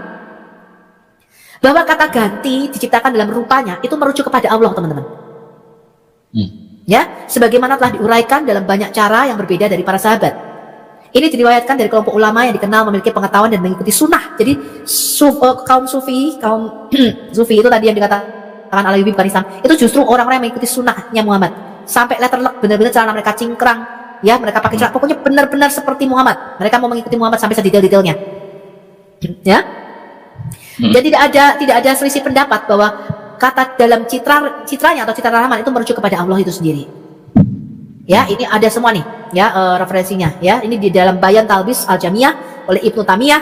bahwa kata ganti diciptakan dalam rupanya itu merujuk kepada Allah, teman-teman. Ya, sebagaimana telah diuraikan dalam banyak cara yang berbeda dari para sahabat. Ini diriwayatkan dari kelompok ulama yang dikenal memiliki pengetahuan dan mengikuti sunnah. Jadi kaum sufi sufi itu tadi yang dikatakan Al-Ayyubi bukan Islam, itu justru orang-orang yang mengikuti sunnahnya Muhammad. Sampai letterlock, benar-benar celana mereka cingkrang, ya, mereka pakai celana, pokoknya benar-benar seperti Muhammad. Mereka mau mengikuti Muhammad sampai sedetail-detailnya. Ya. Dan tidak ada selisih pendapat bahwa kata dalam citranya atau citra Rahman itu merujuk kepada Allah itu sendiri. Ya, ini ada semua nih, ya, referensinya, ya. Ini di dalam Bayan Talbis Al-Jamiyah oleh Ibnu Taimiyah,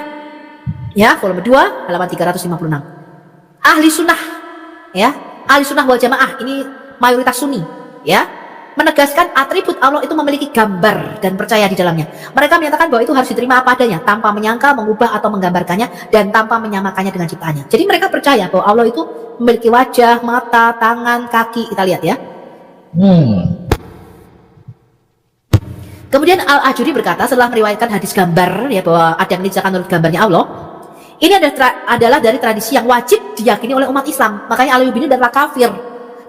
ya, volume 2 halaman 356. Ahli sunnah, ya, ahli sunnah wal jamaah, ini mayoritas Sunni, ya, menegaskan atribut Allah itu memiliki gambar dan percaya di dalamnya. Mereka menyatakan bahwa itu harus diterima apa adanya, tanpa menyangkal, mengubah atau menggambarkannya, dan tanpa menyamakannya dengan ciptaannya. Jadi mereka percaya bahwa Allah itu memiliki wajah, mata, tangan, kaki. Kita lihat ya. Kemudian Al-Ajuri berkata setelah meriwayatkan hadis gambar, ya, bahwa Adam ini diciptakan menurut gambarnya Allah. Ini adalah dari tradisi yang wajib diyakini oleh umat Islam. Makanya Al-Ayyubi ini adalah kafir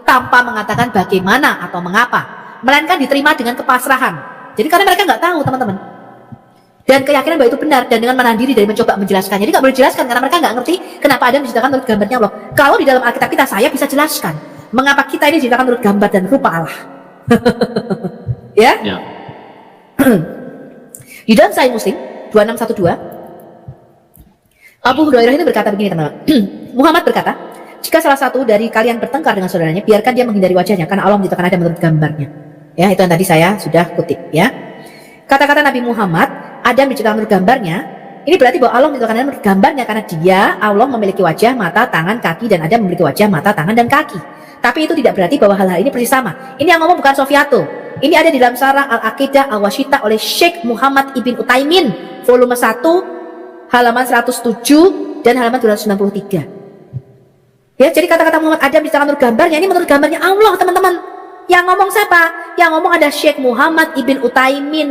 tanpa mengatakan bagaimana atau mengapa, melainkan diterima dengan kepasrahan. Jadi karena mereka nggak tahu, teman-teman, dan keyakinan bahwa itu benar, dan dengan menahan diri dari mencoba menjelaskannya. Jadi nggak boleh dijelaskan karena mereka nggak ngerti kenapa Adam diciptakan menurut gambarnya Allah. Kalau di dalam Alkitab kita, saya bisa jelaskan mengapa kita ini diciptakan menurut gambar dan rupa Allah. Ya. Di dalam Sahih Muslim 2612, Abu Hurairah ini berkata begini, teman-teman. Muhammad berkata, jika salah satu dari kalian bertengkar dengan saudaranya, biarkan dia menghindari wajahnya, karena Allah menciptakan Adam menurut gambarnya. Ya, itu yang tadi saya sudah kutip, ya. Kata-kata Nabi Muhammad, Adam diciptakan menurut gambarnya, ini berarti bahwa Allah menciptakan Adam menurut gambarnya, karena dia, Allah, memiliki wajah, mata, tangan, kaki, dan Adam memiliki wajah, mata, tangan, dan kaki. Tapi itu tidak berarti bahwa hal-hal ini persis sama. Ini yang ngomong bukan Sofiato. Ini ada di dalam Syarah Al-Aqidah Al-Washita oleh Syekh Muhammad Ibn Utsaimin, volume 1 halaman 107 dan halaman 293. Ya, jadi kata-kata Muhammad Adam diciptakan menurut gambarnya, ini menurut gambarnya Allah, teman-teman. Yang ngomong siapa? Yang ngomong ada Syekh Muhammad Ibn Utsaimin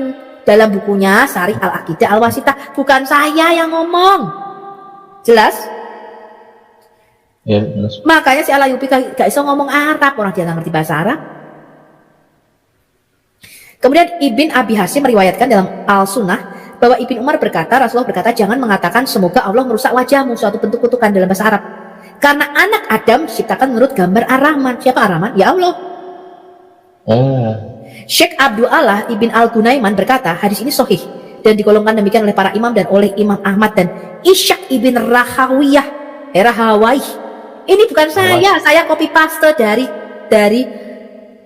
dalam bukunya Syarih Al-Aqidah Al-Wasitah. Bukan saya yang ngomong. Jelas? Ya, jelas. Makanya si Al-Ayyubi gak bisa ngomong Arab, orang dia gak ngerti bahasa Arab. Kemudian Ibn Abi Hasyim meriwayatkan dalam Al-Sunnah bahwa Ibn Umar berkata, Rasulullah berkata, jangan mengatakan semoga Allah merusak wajahmu, suatu bentuk kutukan dalam bahasa Arab. Karena anak Adam diciptakan menurut gambar Ar-Rahman. Siapa Ar-Rahman? Ya Allah. Syekh Abdul Allah Ibn Al-Gunaiman berkata, hadis ini sahih dan digolongkan demikian oleh para imam dan oleh Imam Ahmad dan Ishaq Ibn Rahawayh. Ini bukan saya copy paste dari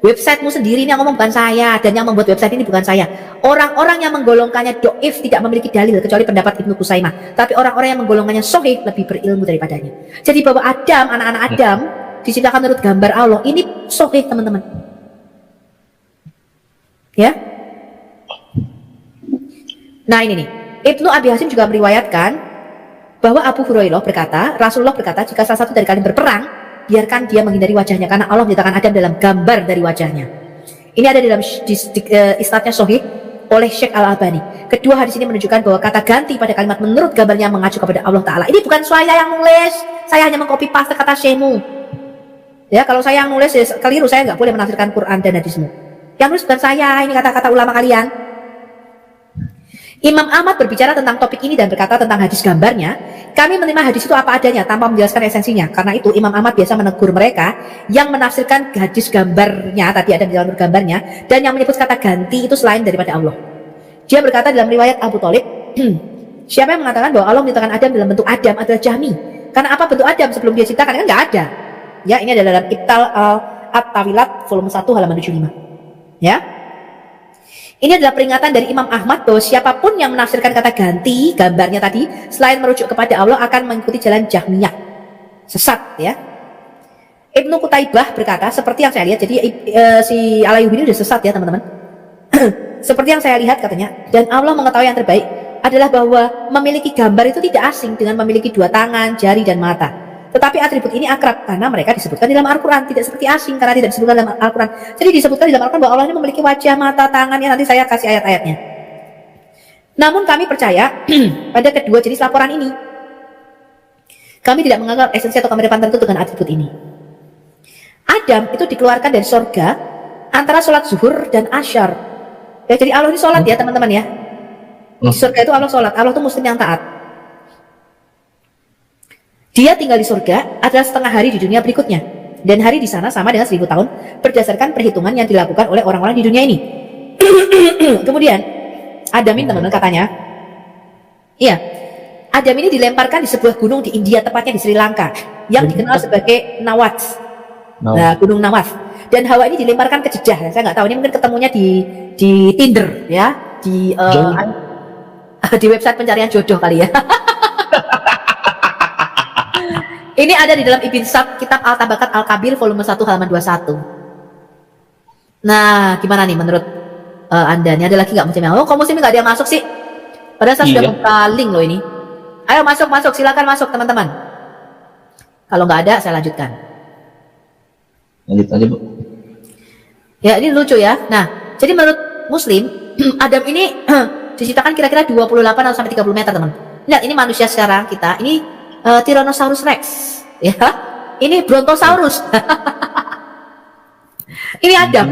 websitemu sendiri, ini yang ngomong bukan saya, dan yang membuat website ini bukan saya. Orang-orang yang menggolongkannya do'if tidak memiliki dalil kecuali pendapat Ibnu Qusaimah, tapi orang-orang yang menggolongkannya sahih lebih berilmu daripadanya. Jadi bahwa Adam, anak-anak Adam diciptakan menurut gambar Allah, ini sahih, teman-teman. Ya. Nah, ini nih, Ibnu Abi Hasyim juga meriwayatkan bahwa Abu Hurairah berkata, Rasulullah berkata, jika salah satu dari kalian berperang, biarkan dia menghindari wajahnya, karena Allah menciptakan Adam dalam gambar dari wajahnya. Ini ada dalam isnadnya sahih oleh Syekh Al-Albani. Kedua hadis ini menunjukkan bahwa kata ganti pada kalimat menurut gambarnya mengacu kepada Allah Ta'ala. Ini bukan saya yang nulis, saya hanya mengcopy paste kata syekhmu. Ya, kalau saya yang nulis ya keliru, saya nggak boleh menafsirkan Quran dan hadismu. Yang nulis bukan saya, ini kata-kata ulama kalian. Imam Ahmad berbicara tentang topik ini dan berkata tentang hadis gambarnya, kami menerima hadis itu apa adanya tanpa menjelaskan esensinya. Karena itu Imam Ahmad biasa menegur mereka yang menafsirkan hadis gambarnya, tadi ada di dalam gambarnya, dan yang menyebut kata ganti itu selain daripada Allah. Dia berkata dalam riwayat Abu Thalib, siapa yang mengatakan bahwa Allah menciptakan Adam dalam bentuk Adam adalah Jahmi. Karena apa bentuk Adam sebelum dia ciptakan? Kan nggak ada. Ya, ini adalah dalam Ibtal At-Tawilat volume 1 halaman 75. Ya. Ini adalah peringatan dari Imam Ahmad bahwa siapapun yang menafsirkan kata ganti gambarnya tadi selain merujuk kepada Allah akan mengikuti jalan Jahmiyah, sesat, ya. Ibnu Qutaibah berkata seperti yang saya lihat, jadi si Al-Ayyubi ini sudah sesat ya, teman-teman. Seperti yang saya lihat katanya, dan Allah mengetahui yang terbaik adalah bahwa memiliki gambar itu tidak asing dengan memiliki dua tangan, jari, dan mata. Tetapi atribut ini akrab karena mereka disebutkan di dalam Al-Quran, tidak seperti asing karena tidak disebutkan dalam Al-Quran. Jadi disebutkan di dalam Al-Quran bahwa Allah ini memiliki wajah, mata, tangannya. Nanti saya kasih ayat-ayatnya. Namun kami percaya pada kedua jenis laporan ini. Kami tidak menganggap esensi atau kemiripan tertentu dengan atribut ini. Adam itu dikeluarkan dari surga antara sholat zuhur dan asyar. Ya, jadi Allah ini sholat ya teman-teman ya. Di surga itu Allah sholat. Allah itu muslim yang taat. Dia tinggal di surga adalah setengah hari di dunia berikutnya. Dan hari di sana sama dengan 1000 tahun berdasarkan perhitungan yang dilakukan oleh orang-orang di dunia ini. Kemudian Adam ini teman-teman katanya, iya, Adam ini dilemparkan di sebuah gunung di India, tepatnya di Sri Lanka, yang dikenal sebagai Nawaz. Nah, Gunung Nawaz. Dan Hawa ini dilemparkan ke Jeddah. Saya nggak tahu, ini mungkin ketemunya di Tinder ya, di website pencarian jodoh kali ya. Ini ada di dalam Ibn Sa'd, kitab Al-Tabakat Al-Kabir volume 1 halaman 21. Nah, gimana nih menurut Anda? Ini ada lagi nggak muslim? Oh, kok muslim nggak ada yang masuk sih? Padahal saya sudah buka link loh ini. Ayo masuk, silakan masuk teman-teman. Kalau nggak ada, saya lanjutkan. Lanjut aja, Bu. Ya, ini lucu ya. Nah, jadi menurut muslim, Adam ini diciptakan kira-kira 28 atau sampai 30 meter, teman. Lihat, ini manusia sekarang kita. Ini Tyrannosaurus Rex, ya. Ini Brontosaurus. Ini Adam.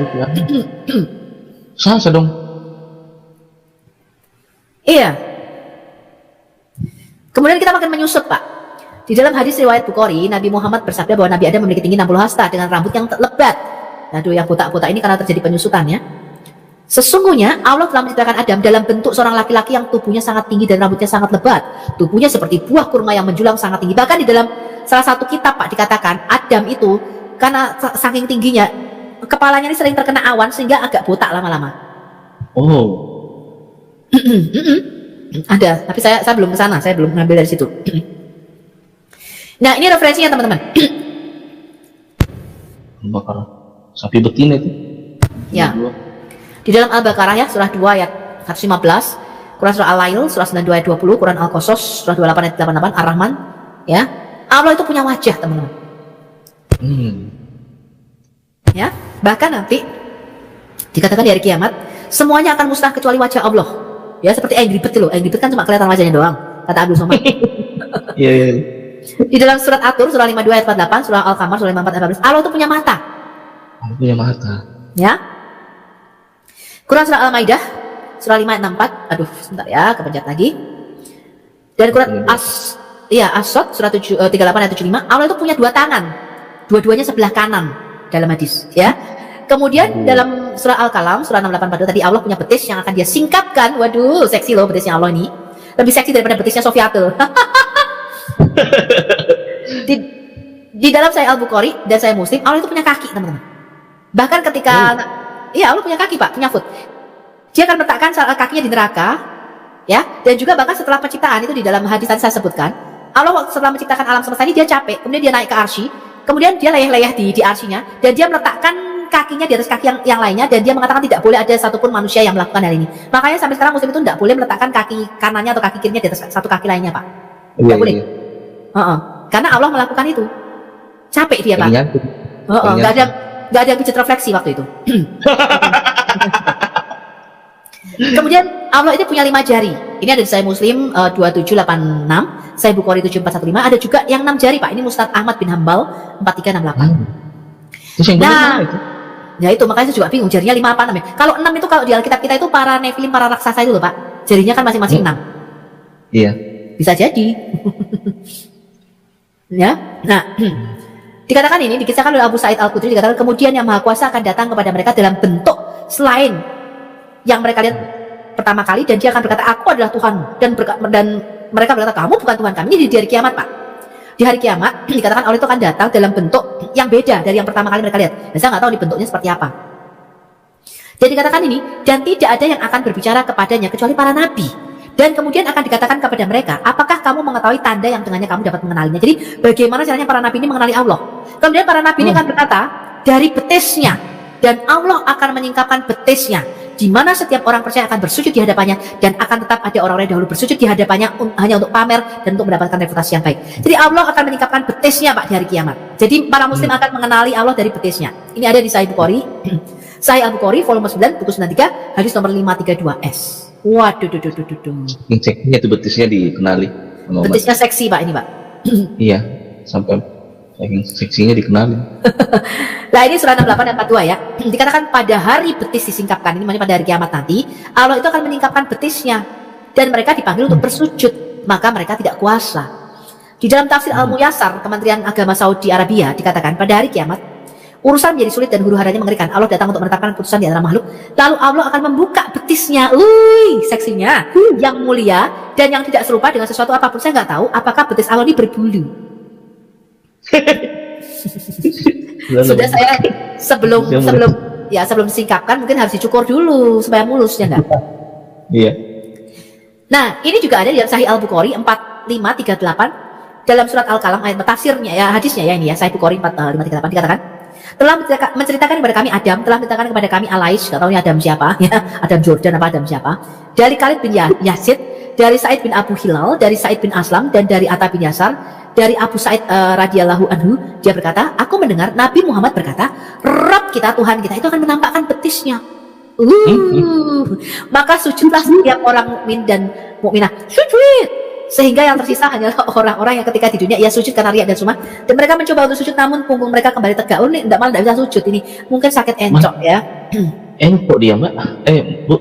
Sasa dong. Iya. Kemudian kita makin menyusup, Pak. Di dalam hadis riwayat Bukhari, Nabi Muhammad bersabda bahwa Nabi Adam memiliki tinggi 60 hasta dengan rambut yang lebat. Aduh, yang botak-botak ini karena terjadi penyusutan ya. Sesungguhnya Allah telah menciptakan Adam dalam bentuk seorang laki-laki yang tubuhnya sangat tinggi dan rambutnya sangat lebat. Tubuhnya seperti buah kurma yang menjulang sangat tinggi. Bahkan di dalam salah satu kitab, Pak, dikatakan Adam itu karena saking tingginya, kepalanya ini sering terkena awan sehingga agak botak lama-lama. Oh. Ada, tapi saya belum ke sana, saya belum ngambil dari situ. Nah, ini referensinya teman-teman. Bakar sapi betina itu. Ya. Di dalam Al-Baqarah ya, surah 2 ayat 115, Quran surah Al-Lail surah 92 ayat 20, Quran Al-Qasas surah 28 ayat 88, Ar-Rahman ya. Allah itu punya wajah, teman-teman. Ya, bahkan nanti dikatakan di hari kiamat semuanya akan musnah kecuali wajah Allah. Ya, seperti Angry Bird loh. Angry Bird kan cuma kelihatan wajahnya doang, kata Abdul Somad. Iya, iya. Di dalam surat At-Tur surah 52 ayat 48, surah Al-Qamar surah 54 ayat 14, Allah itu punya mata. Allah punya mata. Ya. Quran surah Al-Maidah surah 5 ayat 64. Aduh, sebentar ya, kepencet lagi. Dan Quran As-Sod surah 38 ayat 75, Allah itu punya 2 tangan. Dua-duanya sebelah kanan dalam hadis, ya. Kemudian dalam surah Al-Qalam surah 68 tadi Allah punya betis yang akan dia singkapkan. Waduh, seksi loh betisnya Allah ini. Lebih seksi daripada betisnya Sofiatul. di dalam Sahih Al-Bukhari dan Sahih Muslim, Allah itu punya kaki, teman-teman. Bahkan ketika iya, Allah punya kaki, Pak, punya foot. Dia akan meletakkan kakinya di neraka, ya. Dan juga bahkan setelah penciptaan itu di dalam hadis tadi saya sebutkan, Allah setelah menciptakan alam semesta ini dia capek, kemudian dia naik ke arsy, kemudian dia leyeh-leyeh di arsy-nya, dan dia meletakkan kakinya di atas kaki yang lainnya, dan dia mengatakan tidak boleh ada satupun manusia yang melakukan hal ini. Makanya sampai sekarang muslim itu tidak boleh meletakkan kaki kanannya atau kaki kirinya di atas satu kaki lainnya, Pak. Tidak boleh. Karena Allah melakukan itu. Capek dia, Pak. Nggak ada yang pijat refleksi waktu itu. Kemudian Allah itu punya 5 jari. Ini ada di Sahih Muslim 2786, Sahih Bukhari 7415, ada juga yang 6 jari, Pak. Ini Mustad Ahmad bin Hambal 4368. Terus yang nah, itu? Ya itu makanya saya juga bingung jarinya 5 apa 6 ya. Kalau 6 itu kalau di Alkitab kita itu para Nephilim, para raksasa itu loh, Pak. Jarinya kan masing-masing 6. Iya. Bisa jadi. Ya. Nah, dikatakan ini dikisahkan oleh Abu Sa'id Al-Khudri, dikatakan kemudian yang Maha Kuasa akan datang kepada mereka dalam bentuk selain yang mereka lihat pertama kali, dan dia akan berkata, aku adalah Tuhanmu, dan mereka berkata, kamu bukan Tuhan kami. Ini di hari kiamat, Pak. Di hari kiamat dikatakan Allah itu akan datang dalam bentuk yang beda dari yang pertama kali mereka lihat. Dan saya nggak tahu di bentuknya seperti apa. Jadi dikatakan ini, dan tidak ada yang akan berbicara kepadanya kecuali para nabi. Dan kemudian akan dikatakan kepada mereka, apakah kamu mengetahui tanda yang dengannya kamu dapat mengenalinya? Jadi bagaimana caranya para nabi ini mengenali Allah? Kemudian para nabi ini akan berkata, dari betisnya, dan Allah akan menyingkapkan betisnya, di mana setiap orang percaya akan bersujud di hadapannya, dan akan tetap ada orang-orang yang dahulu bersujud di hadapannya hanya untuk pamer dan untuk mendapatkan reputasi yang baik. Jadi Allah akan meningkatkan betisnya Pak di hari kiamat. Jadi para muslim akan mengenali Allah dari betisnya. Ini ada di Sahih Bukhari, Sahih Al-Bukhari volume 9 buku 93 hadis nomor 532S. Waduh, Yang ceknya itu betisnya dikenali sama umat. betisnya seksi Pak ini Pak. Iya, sampai saking seksinya dikenali. Nah ini surah 68 dan 42 ya. Dikatakan pada hari betis disingkapkan, ini maksudnya pada hari kiamat nanti Allah itu akan meningkapkan betisnya, dan mereka dipanggil untuk bersujud, maka mereka tidak kuasa. Di dalam tafsir Al-Muyassar Kementerian Agama Saudi Arabia dikatakan pada hari kiamat urusan menjadi sulit dan huru-haranya mengerikan. Allah datang untuk menetapkan putusan di antara makhluk, lalu Allah akan membuka betisnya, seksinya yang mulia dan yang tidak serupa dengan sesuatu apapun. Saya nggak tahu apakah betis Allah ini berbulu. Sudah saya sebelum disingkapkan mungkin harus dicukur dulu supaya mulus ya enggak? Iya. Nah, ini juga ada di dalam Sahih Al-Bukhari 4538 dalam surat Al-Qalam ayat tafsirnya ya, hadisnya ya ini ya, Sahih Bukhari 4538 dikatakan telah menceritakan kepada kami Adam, telah menceritakan kepada kami Alais, enggak tahu ini Adam siapa ya, Adam Jordan apa Adam siapa, dari Khalid bin Yazid, dari Sa'id bin Abu Hilal, dari Sa'id bin Aslam, dan dari Atta bin Yasar, dari Abu Sa'id radhiyallahu anhu. Dia berkata, aku mendengar Nabi Muhammad berkata, Rabb kita, Tuhan kita itu akan menampakkan betisnya. Maka sujudlah setiap orang mukmin dan mukminah, sujud, sehingga yang tersisa hanyalah orang-orang yang ketika di dunia ia sujud karena riya dan sumah, dan mereka mencoba untuk sujud namun punggung mereka kembali tegak. Ini malah tidak bisa sujud, ini mungkin sakit encok ya. Encok dia Mbak. Bu,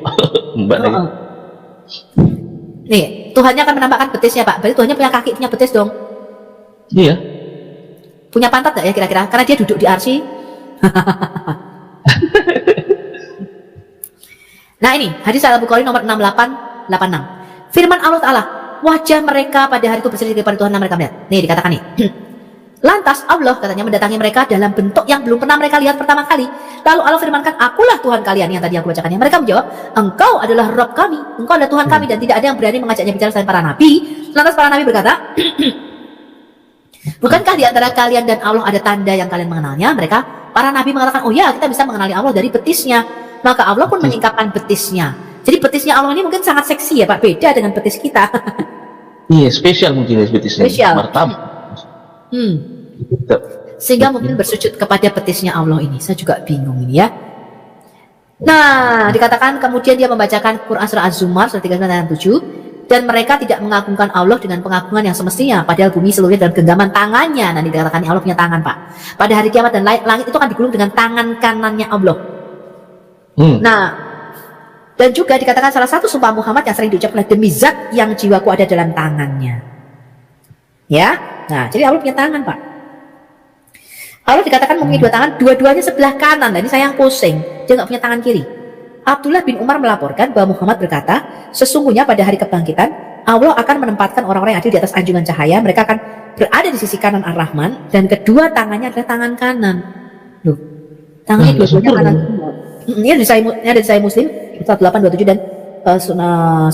Mbak lagi. Nih, Tuhannya akan menampakkan betisnya Pak. Berarti Tuhannya punya kaki, punya betis dong. Iya. Punya pantat gak ya kira-kira? Karena dia duduk di arsy. Nah ini, hadis Al-Bukhari nomor 6886. Firman Allah Ta'ala, wajah mereka pada hari itu berseri kepada Tuhan yang mereka melihat. Nih dikatakan nih. Lantas Allah katanya mendatangi mereka dalam bentuk yang belum pernah mereka lihat pertama kali. Lalu Allah firmankan, akulah Tuhan kalian yang tadi aku bacakannya. Mereka menjawab, engkau adalah Rabb kami, engkau adalah Tuhan kami, dan tidak ada yang berani mengajaknya bicara selain para nabi. Lantas para nabi berkata, bukankah di antara kalian dan Allah ada tanda yang kalian mengenalnya? Mereka, para nabi mengatakan, oh ya, kita bisa mengenali Allah dari betisnya. Maka Allah pun menyingkapkan betisnya. Jadi betisnya Allah ini mungkin sangat seksi ya Pak, beda dengan betis kita. Iya, spesial mungkin betisnya. Spesial. Martabak. Sehingga mungkin bersujud kepada betisnya Allah ini. Saya juga bingung ini ya. Nah, dikatakan kemudian dia membacakan Quran surah Az-Zumar surah 39 ayat 7, dan mereka tidak mengagungkan Allah dengan pengagungan yang semestinya, padahal bumi seluruhnya dalam genggaman tangannya. Nah, dikatakan Allah punya tangan Pak. Pada hari kiamat dan langit itu akan digulung dengan tangan kanannya Allah. Nah, dan juga dikatakan salah satu sumpah Muhammad yang sering diucapkan, demi zat yang jiwaku ada dalam tangannya. Ya, nah jadi Allah punya tangan Pak. Allah dikatakan mempunyai dua tangan, dua-duanya sebelah kanan. Dan ini saya yang pusing, dia nggak punya tangan kiri. Abdullah bin Umar melaporkan bahwa Muhammad berkata, sesungguhnya pada hari kebangkitan Allah akan menempatkan orang-orang yang adil di atas anjungan cahaya. Mereka akan berada di sisi kanan Ar-Rahman, dan kedua tangannya adalah tangan kanan. Loh, tangannya dua-duanya kanan semua. Ini ada di Sahih Muslim 1827 dan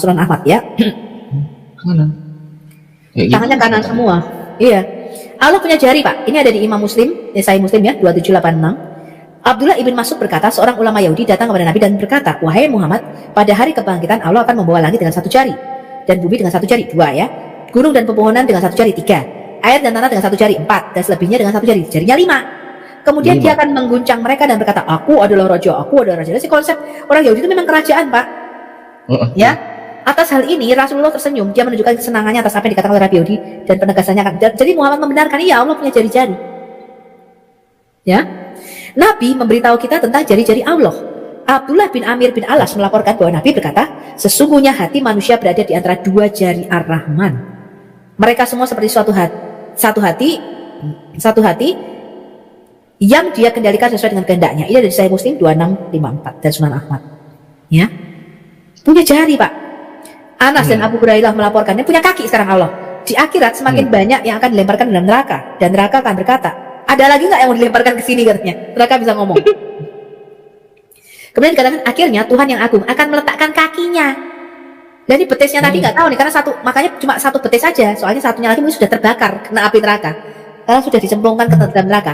Sunan Ahmad ya. Kanan. Tangannya kanan semua. Iya. Allah punya jari Pak. Ini ada di Imam Muslim, di Sahih Muslim ya 2786. Abdullah ibn Mas'ud berkata, seorang ulama Yahudi datang kepada Nabi dan berkata, wahai Muhammad, pada hari kebangkitan Allah akan membawa langit dengan satu jari, dan bumi dengan satu jari, dua ya, gunung dan pepohonan dengan satu jari, tiga, air dan tanah dengan satu jari, empat, dan selebihnya dengan satu jari, jarinya lima. Kemudian dia akan mengguncang mereka dan berkata, aku adalah raja, aku adalah raja. Jadi konsep orang Yahudi itu memang kerajaan Pak. Ya. Atas hal ini Rasulullah tersenyum, dia menunjukkan kesenangannya atas apa yang dikatakan oleh Rabi Yahudi dan penegasannya. Jadi Muhammad membenarkan, iya Allah punya jari-jari. Ya, Nabi memberitahu kita tentang jari-jari Allah. Abdullah bin Amir bin Alas melaporkan bahwa Nabi berkata, sesungguhnya hati manusia berada di antara dua jari Ar-Rahman. Mereka semua seperti satu hati yang dia kendalikan sesuai dengan kehendaknya. Ini dari Sahih Muslim 2654 dan Sunan Ahmad. Ya, punya jari Pak. Anas dan Abu Hurairah melaporkannya punya kaki sekarang Allah. Di akhirat semakin banyak yang akan dilemparkan dalam neraka, dan neraka akan berkata, ada lagi nggak yang mau dilemparkan ke sini katanya. Neraka bisa ngomong. Kemudian dikatakan akhirnya Tuhan yang agung akan meletakkan kakinya. Dan ini betisnya tadi nggak tahu nih, karena makanya cuma satu betis saja. Soalnya satunya lagi mungkin sudah terbakar kena api neraka. Karena sudah dicemplungkan ke dalam neraka.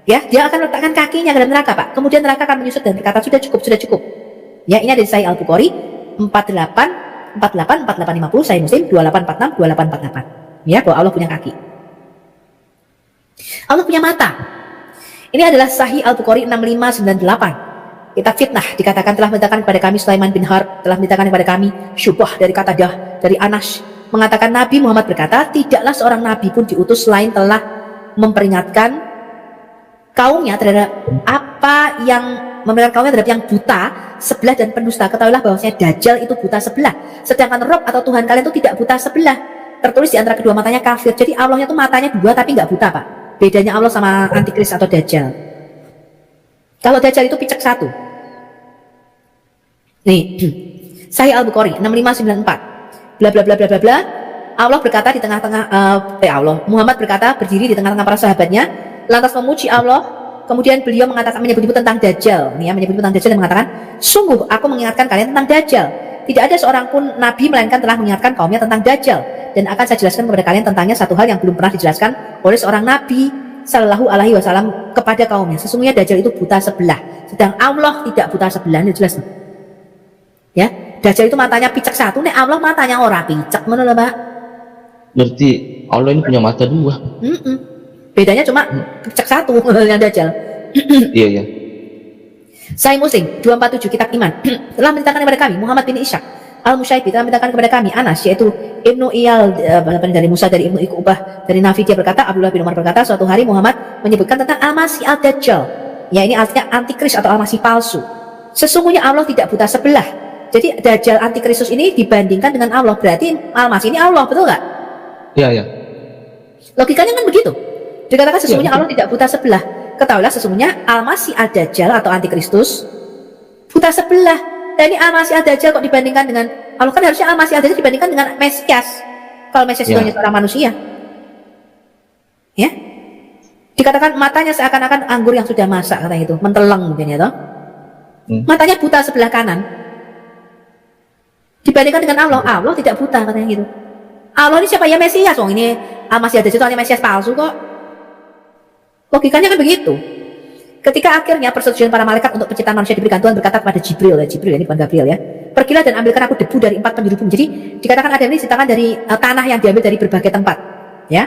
Ya, dia akan meletakkan kakinya ke dalam neraka Pak. Kemudian neraka akan menyusut dan berkata, sudah cukup, sudah cukup. Ya, ini ada di Sahih Al-Bukhari 48 50, Sahih Muslim 2846 2848. Ya, bahwa Allah punya kaki. Allah punya mata. Ini adalah Sahih Al-Bukhari 6598. Kitab Fitnah dikatakan telah menceritakan kepada kami Sulaiman bin Harb, telah menceritakan kepada kami Syubah dari Qatadah dari Anas, mengatakan Nabi Muhammad berkata, tidaklah seorang nabi pun diutus selain telah memperingatkan kaumnya terhadap apa yang terhadap yang buta sebelah dan pendusta. Ketahuilah bahwasanya Dajjal itu buta sebelah, sedangkan Rob atau Tuhan kalian itu tidak buta sebelah. Tertulis di antara kedua matanya kafir. Jadi Allahnya itu matanya dua tapi nggak buta, Pak. Bedanya Allah sama Antikris atau Dajjal. Kalau Dajjal itu picek satu. Nih, Sahih Al-Bukhari 6594. Bla bla bla bla bla bla. Allah berkata di tengah-tengah Muhammad berkata berdiri di tengah-tengah para sahabatnya, lantas memuji Allah. Kemudian beliau menyebut tentang Dajjal. Nih ya, menyebut tentang Dajjal dan mengatakan, sungguh aku mengingatkan kalian tentang Dajjal. Tidak ada seorang pun nabi melainkan telah mengingatkan kaumnya tentang Dajjal, dan akan saya jelaskan kepada kalian tentangnya satu hal yang belum pernah dijelaskan oleh seorang nabi Sallallahu Alaihi Wasallam kepada kaumnya. Sesungguhnya Dajjal itu buta sebelah, sedang Allah tidak buta sebelah. Ini jelas, ya. Dajjal itu matanya picek satu, nih Allah matanya ora picek, mana lah, Pak? Berarti Allah ini punya mata dua. Bedanya cuma picek satu yang Dajjal. Iya, iya. Sahih Muslim 247 Kitab Iman telah menceritakan kepada kami Muhammad bin Ishaq Al-Musyaibi telah menceritakan kepada kami Anas, yaitu Ibnu Iyal dari Musa, dari Ibnu Iqubah, dari Nafi, dia berkata, Abdullah bin Umar berkata, suatu hari Muhammad menyebutkan tentang Al-Masih Al-Dajjal. Ya, ini artinya antikris atau Al-Masih palsu. Sesungguhnya Allah tidak buta sebelah. Jadi Dajjal antikristus ini dibandingkan dengan Allah, berarti Al-Masih ini Allah, betul nggak? Iya, iya. Logikanya kan begitu. Dikatakan sesungguhnya Allah tidak buta sebelah. Ketahuilah sesungguhnya Al-Masih Ad-Dajjal atau Antikristus buta sebelah. Dan ini Al-Masih Ad-Dajjal kok dibandingkan dengan Allah, kan harusnya Al-Masih Ad-Dajjal dibandingkan dengan Mesias. Kalau Mesias itu hanya seorang manusia. Ya. Dikatakan matanya seakan-akan anggur yang sudah masak, katanya itu, menteleng mungkin ya toh. Matanya buta sebelah kanan. Dibandingkan dengan Allah, Allah tidak buta, katanya gitu. Allah ini siapa ya? Mesias. Oh, ini Al-Masih Ad-Dajjal itu hanya Mesias palsu kok. Logikanya kan begitu. Ketika akhirnya persetujuan para malaikat untuk penciptaan manusia diberikan, Tuhan berkata kepada Jibril, ya Jibril ini bukan Gabriel ya, pergilah dan ambilkan aku debu dari 4 penjuru bumi. Jadi dikatakan ada ini diciptakan dari tanah yang diambil dari berbagai tempat, ya.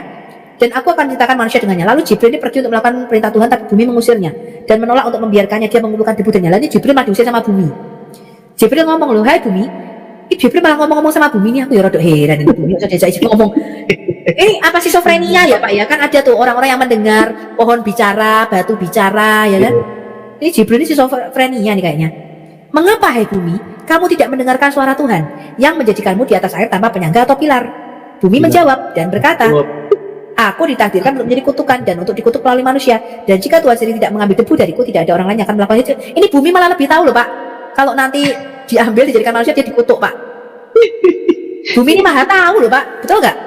Dan aku akan menciptakan manusia dengannya. Lalu Jibril ini pergi untuk melakukan perintah Tuhan, tapi bumi mengusirnya dan menolak untuk membiarkannya. Dia mengumpulkan debu dan nyala. Ini Jibril malah diusir sama bumi. Jibril ngomong, loh hai bumi. Jibril malah ngomong-ngomong sama bumi ini, aku ya rada heran ini bumi. Saya ngomong, apa schizofrenia ya Pak ya? Kan ada tuh orang-orang yang mendengar pohon bicara, batu bicara, ya kan? Ini Jibril ini schizofrenia nih kayaknya. Mengapa hai bumi, kamu tidak mendengarkan suara Tuhan yang menjadikanmu di atas air tanpa penyangga atau pilar? Bumi menjawab dan berkata, aku ditakdirkan untuk menjadi kutukan dan untuk dikutuk melalui manusia. Dan jika Tuhan sendiri tidak mengambil debu dariku, tidak ada orang lain yang akan melakukan itu. Ini bumi malah lebih tahu loh Pak. Kalau nanti diambil dijadikan manusia, dia dikutuk Pak. Bumi ini maha tahu loh Pak, betul nggak?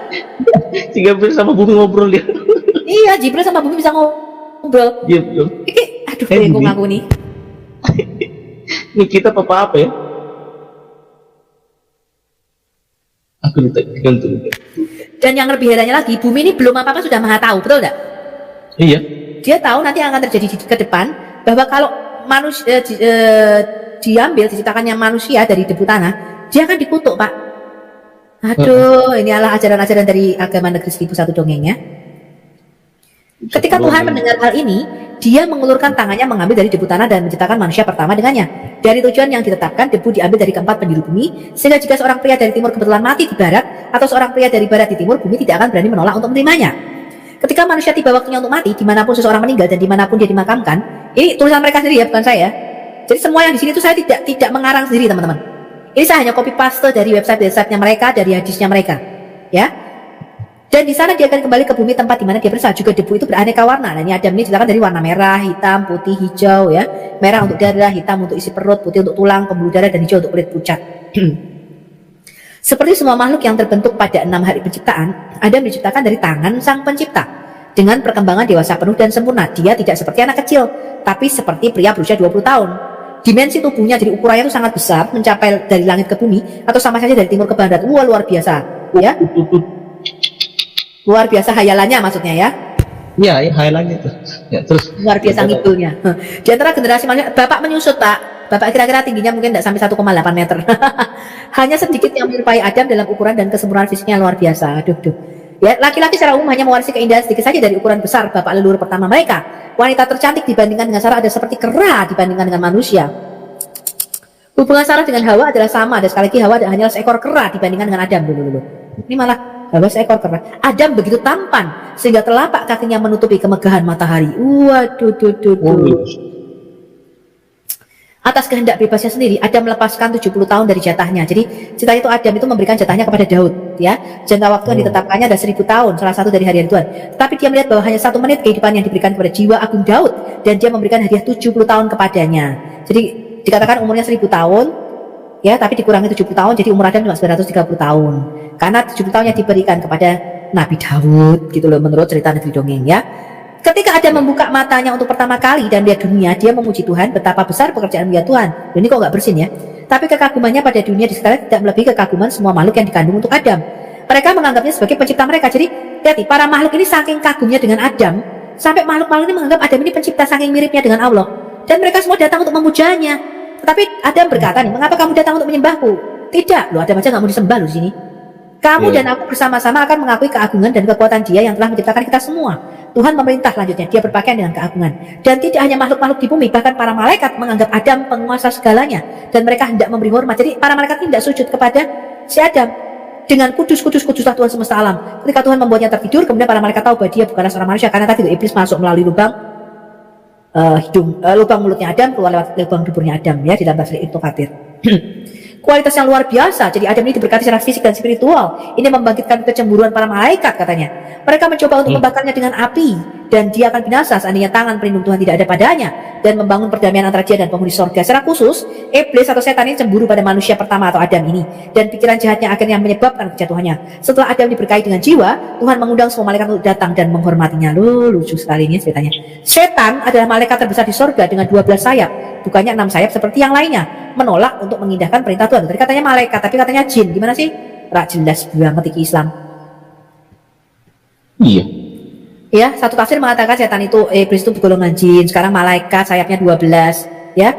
Jibril sama bumi ngobrol dia. Iya, Jibril sama bumi bisa ngobrol. Iya, betul. Aduh, bingung aku nih. Ini kita apa ya? Aku ditakdirkan tuh. Dan yang lebih herannya lagi, bumi ini belum apa-apa sudah maha tahu, betul nggak? Iya. Dia tahu nanti yang akan terjadi ke depan, bahwa kalau manusia diambil diciptakannya manusia dari debu tanah, dia akan dikutuk Pak. Aduh, ini adalah ajaran-ajaran dari agama negeri 1001 dongengnya. Ketika Tuhan mendengar hal ini, dia mengulurkan tangannya mengambil dari debu tanah dan menciptakan manusia pertama dengannya. Dari tujuan yang ditetapkan, debu diambil dari keempat penjuru bumi, sehingga jika seorang pria dari timur kebetulan mati di barat, atau seorang pria dari barat di timur, bumi tidak akan berani menolak untuk menerimanya. Ketika manusia tiba waktunya untuk mati, dimanapun seseorang meninggal dan dimanapun dia dimakamkan, ini tulisan mereka sendiri ya, bukan saya. Jadi semua yang di sini itu saya tidak mengarang sendiri teman-teman. Ini saya hanya copy paste dari website-nya mereka, dari hadisnya mereka, ya. Dan di sana dia akan kembali ke bumi tempat di mana dia berasal. Juga debu itu beraneka warna. Nah, ini Adam ini dijelaskan dari warna merah, hitam, putih, hijau, ya. Merah untuk darah, hitam untuk isi perut, putih untuk tulang, pembuluh darah, dan hijau untuk kulit pucat. Seperti semua makhluk yang terbentuk pada 6 hari penciptaan, Adam diciptakan dari tangan sang pencipta dengan perkembangan dewasa penuh dan sempurna. Dia tidak seperti anak kecil, tapi seperti pria berusia 20 tahun. Dimensi tubuhnya jadi ukurannya itu sangat besar, mencapai dari langit ke bumi atau sama saja dari timur ke barat. Wah, luar biasa, ya. Luar biasa hayalannya maksudnya ya. Iya, hayalannya itu. Ya, terus luar biasa ngidulnya. Di antara generasi manusia, Bapak menyusut Pak. Bapak kira-kira tingginya mungkin tidak sampai 1,8 meter. Hanya sedikit yang menyerupai Adam dalam ukuran dan kesempurnaan fisiknya luar biasa. Aduh, duh. Ya, laki-laki secara umum hanya mewarisi keindahan sedikit saja dari ukuran besar bapak leluhur pertama mereka. Wanita tercantik dibandingkan dengan Sarah ada seperti kera dibandingkan dengan manusia. Hubungan Sarah dengan Hawa adalah sama, dan sekali lagi Hawa hanyalah seekor kera dibandingkan dengan Adam dulu. Ini malah Hawa seekor kera. Adam begitu tampan sehingga telapak kakinya menutupi kemegahan matahari. Waduh, Atas kehendak bebasnya sendiri, Adam melepaskan 70 tahun dari jatahnya. Jadi setelah itu Adam itu memberikan jatahnya kepada Daud, ya. Jangka waktu yang ditetapkannya ada 1000 tahun, salah satu dari hari-hari Tuhan. Tetapi dia melihat bahwa hanya 1 menit kehidupan yang diberikan kepada jiwa agung Daud, dan dia memberikan hadiah 70 tahun kepadanya. Jadi dikatakan umurnya 1000 tahun, ya, tapi dikurangi 70 tahun, jadi umur Adam cuma 930 tahun. Karena 70 tahun yang diberikan kepada Nabi Daud, gitu loh, menurut cerita negeri dongeng, ya. Ketika Adam membuka matanya untuk pertama kali dan lihat dunia, dia memuji Tuhan betapa besar pekerjaan dia Tuhan. Ini kok nggak bersin ya? Tapi kekagumannya pada dunia di sekitarnya tidak melebihi kekaguman semua makhluk yang dikandung untuk Adam. Mereka menganggapnya sebagai pencipta mereka. Jadi, lihat nih, para makhluk ini saking kagumnya dengan Adam, sampai makhluk-makhluk ini menganggap Adam ini pencipta saking miripnya dengan Allah. Dan mereka semua datang untuk memujanya. Tetapi Adam berkata nih, mengapa kamu datang untuk menyembahku? Tidak, loh Adam aja nggak mau disembah loh di sini. Kamu dan aku bersama-sama akan mengakui keagungan dan kekuatan Dia yang telah menciptakan kita semua. Tuhan memerintah lanjutnya, dia berpakaian dengan keagungan. Dan tidak hanya makhluk-makhluk di bumi, bahkan para malaikat menganggap Adam penguasa segalanya. Dan mereka hendak memberi hormat. Jadi para malaikat tidak sujud kepada si Adam. Dengan kuduslah Tuhan semesta alam. Ketika Tuhan membuatnya tertidur, kemudian para malaikat tahu bahwa dia bukanlah seorang manusia. Karena tadi iblis masuk melalui lubang lubang mulutnya Adam, keluar lewat lubang duburnya Adam, ya, di dalam tafsir Ibnu Katsir. Kualitas yang luar biasa. Jadi Adam ini diberkati secara fisik dan spiritual. Ini membangkitkan kecemburuan para malaikat katanya. Mereka mencoba untuk membakarnya dengan api, dan dia akan binasa seandainya tangan pelindung Tuhan tidak ada padanya, dan membangun perdamaian antara dia dan penghuni sorga. Secara khusus, iblis atau setan ini cemburu pada manusia pertama atau Adam ini, dan pikiran jahatnya akhirnya menyebabkan kejatuhannya. Setelah Adam diberkahi dengan jiwa, Tuhan mengundang semua malaikat untuk datang dan menghormatinya. Lucu sekali ini ceritanya. Setan adalah malaikat terbesar di sorga dengan 12 sayap, bukannya 6 sayap seperti yang lainnya, menolak untuk mengindahkan perintah Tuhan. Tadi katanya malaikat, tapi katanya jin. Gimana sih? Rak jelas banget iki Islam. Iya. Ya, satu tafsir mengatakan setan itu iblis itu golongan jin, sekarang malaikat sayapnya 12, ya.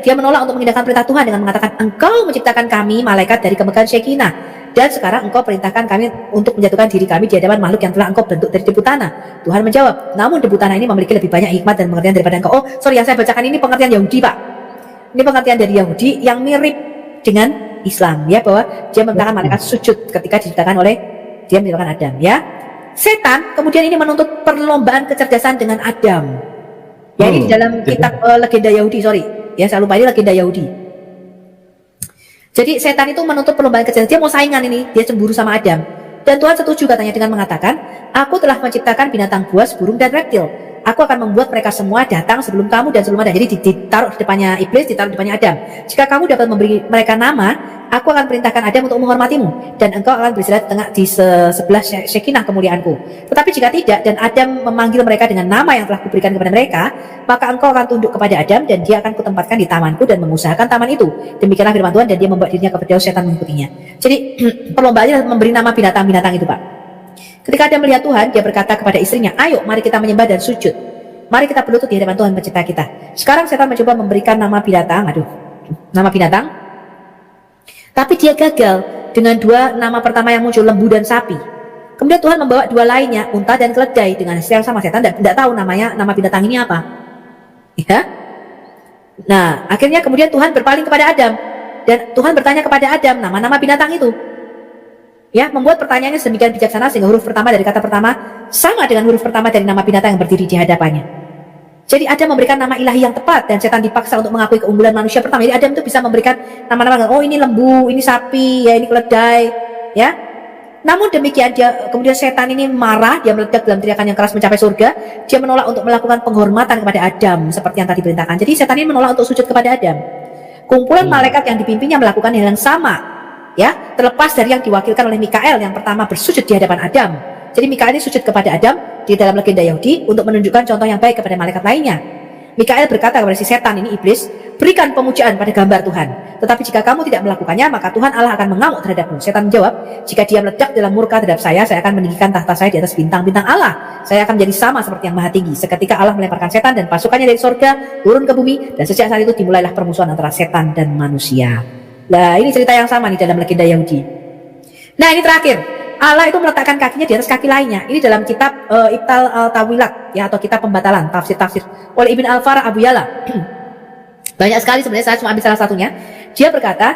Dia menolak untuk mengindahkan perintah Tuhan dengan mengatakan, engkau menciptakan kami malaikat dari kemegahan Shekinah, dan sekarang engkau perintahkan kami untuk menjatuhkan diri kami di hadapan makhluk yang telah engkau bentuk dari debu tanah. Tuhan menjawab, namun debu tanah ini memiliki lebih banyak hikmat dan pengertian daripada engkau. Oh, sorry, yang saya bacakan ini pengertian Yahudi, Pak. Ini pengertian dari Yahudi yang mirip dengan Islam, ya, bahwa dia memerintahkan malaikat sujud ketika diciptakan oleh dia menciptakan Adam, ya. Setan kemudian ini menuntut perlombaan kecerdasan dengan Adam. Ya, ini di dalam kitab legenda Yahudi, sorry. Ya, saya lupa, ini legenda Yahudi. Jadi setan itu menuntut perlombaan kecerdasan, dia mau saingan ini, dia cemburu sama Adam. Dan Tuhan setuju katanya dengan mengatakan, aku telah menciptakan binatang buas, burung dan reptil. Aku akan membuat mereka semua datang sebelum kamu dan sebelum Adam. Jadi ditaruh di depannya iblis, ditaruh di depannya Adam. Jika kamu dapat memberi mereka nama, aku akan perintahkan Adam untuk menghormatimu, dan engkau akan beristirahat di sebelah Shekinah kemuliaanku. Tetapi jika tidak, dan Adam memanggil mereka dengan nama yang telah kuberikan kepada mereka, maka engkau akan tunduk kepada Adam, dan dia akan kutempatkan di tamanku dan mengusahakan taman itu. Demikianlah firman Tuhan, dan dia membuat dirinya kepada setan mengikutinya. Jadi perlombaannya memberi nama binatang-binatang itu, Pak. Ketika dia melihat Tuhan, dia berkata kepada istrinya, ayo mari kita menyembah dan sujud. Mari kita berlutut di hadapan Tuhan pencipta kita. Sekarang setan mencoba memberikan nama binatang, nama binatang. Tapi dia gagal dengan 2 nama pertama yang muncul, lembu dan sapi. Kemudian Tuhan membawa 2 lainnya, unta dan keledai, dengan hasil yang sama. Setan tidak tahu nama binatang ini apa. Ya. Nah, akhirnya kemudian Tuhan berpaling kepada Adam, dan Tuhan bertanya kepada Adam nama-nama binatang itu. Ya, membuat pertanyaannya sedemikian bijaksana sehingga huruf pertama dari kata pertama sama dengan huruf pertama dari nama binatang yang berdiri di hadapannya. Jadi Adam memberikan nama ilahi yang tepat, dan setan dipaksa untuk mengakui keunggulan manusia pertama. Jadi Adam itu bisa memberikan nama-nama, oh ini lembu, ini sapi, ya ini keledai, ya. Namun demikian kemudian setan ini marah, dia meledak dalam teriakan yang keras mencapai surga. Dia menolak untuk melakukan penghormatan kepada Adam seperti yang tadi diperintahkan. Jadi setan ini menolak untuk sujud kepada Adam. Kumpulan malaikat yang dipimpinnya melakukan hal yang sama, ya, terlepas dari yang diwakilkan oleh Mikael yang pertama bersujud di hadapan Adam. Jadi Mikael ini sujud kepada Adam di dalam legenda Yahudi untuk menunjukkan contoh yang baik kepada malaikat lainnya. Mikael berkata kepada si setan ini, iblis, berikan pemujaan pada gambar Tuhan. Tetapi jika kamu tidak melakukannya, maka Tuhan Allah akan mengamuk terhadapmu. Setan menjawab, jika dia meledak dalam murka terhadap saya akan meninggikan tahta saya di atas bintang-bintang Allah. Saya akan menjadi sama seperti yang Maha Tinggi. Seketika Allah melemparkan setan dan pasukannya dari sorga turun ke bumi, dan sejak saat itu dimulailah permusuhan antara setan dan manusia. Nah, ini cerita yang sama nih dalam legenda Yahudi. Nah, ini terakhir. Allah itu meletakkan kakinya di atas kaki lainnya. Ini dalam kitab Ibtal al-Tawilat, ya, atau kitab pembatalan, tafsir-tafsir oleh Ibn al-Farah Abu Yala. Banyak sekali sebenarnya, saya cuma ambil salah satunya. Dia berkata,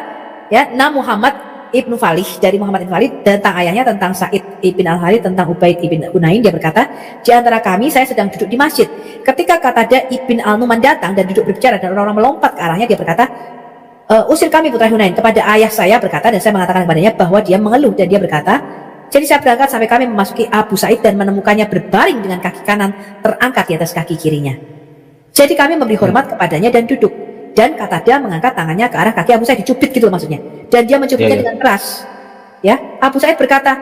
ya, Muhammad Ibnu Falih, dari Muhammad Ibnu Falih tentang ayahnya, tentang Sa'id Ibn al-Harith, tentang Ubaid Ibn Unain. Dia berkata, di antara kami saya sedang duduk di masjid. Ketika Qatadah Ibn al-Numan datang dan duduk berbicara, dan orang-orang melompat ke arahnya, dia berkata, usir kami putra Hunain. Kepada ayah saya berkata, dan saya mengatakan kepadanya bahwa dia mengeluh, dan dia berkata, jadi saya berangkat sampai kami memasuki Abu Sa'id dan menemukannya berbaring dengan kaki kanan terangkat di atas kaki kirinya. Jadi kami memberi hormat kepadanya dan duduk. Dan Qatadah mengangkat tangannya ke arah kaki Abu Sa'id, dicubit gitu maksudnya. Dan dia mencubitnya dengan keras. Ya, Abu Sa'id berkata,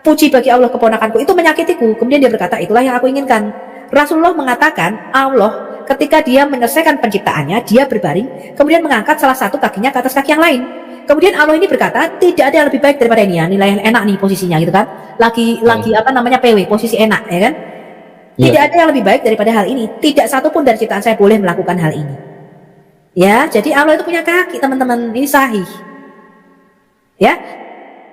puji bagi Allah keponakanku, itu menyakitiku. Kemudian dia berkata, itulah yang aku inginkan. Rasulullah mengatakan, Allah ketika dia menyelesaikan penciptaannya, dia berbaring, kemudian mengangkat salah satu kakinya ke atas kaki yang lain. Kemudian Allah ini berkata, tidak ada yang lebih baik daripada ini, ya, nilai yang enak nih posisinya gitu kan. Lagi apa namanya, PW, posisi enak, ya kan. Tidak ada yang lebih baik daripada hal ini. Tidak satu pun dari ciptaan saya boleh melakukan hal ini. Ya, jadi Allah itu punya kaki, teman-teman. Ini sahih. Ya.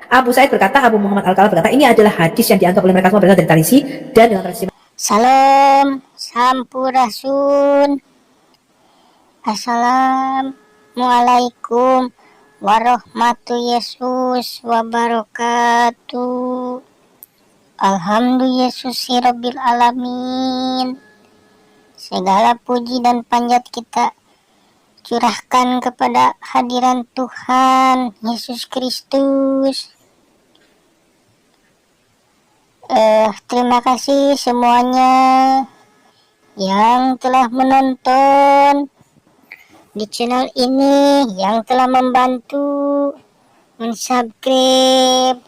Abu Sa'id berkata, Abu Muhammad Al-Kalal berkata, ini adalah hadis yang dianggap oleh mereka semua berasal dari tradisi dan dengan tradisi. Salam Sampurasun. Assalamualaikum warahmatullahi Yesus wabarakatuh. Alhamdulillah Yesus Rabbil Alamin. Segala puji dan panjat kita curahkan kepada hadiran Tuhan Yesus Kristus. Terima kasih semuanya yang telah menonton di channel ini, yang telah membantu mensubscribe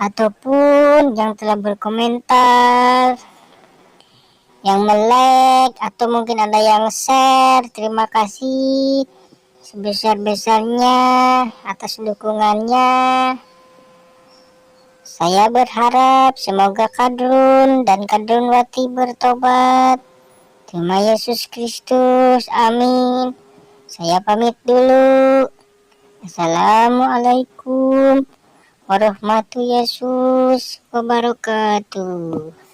ataupun yang telah berkomentar, yang like, atau mungkin ada yang share. Terima kasih sebesar-besarnya atas dukungannya. Saya berharap semoga Kadrun dan Kadrunwati bertobat. Terima Yesus Kristus, amin. Saya pamit dulu. Assalamualaikum warahmatullahi wabarakatuh.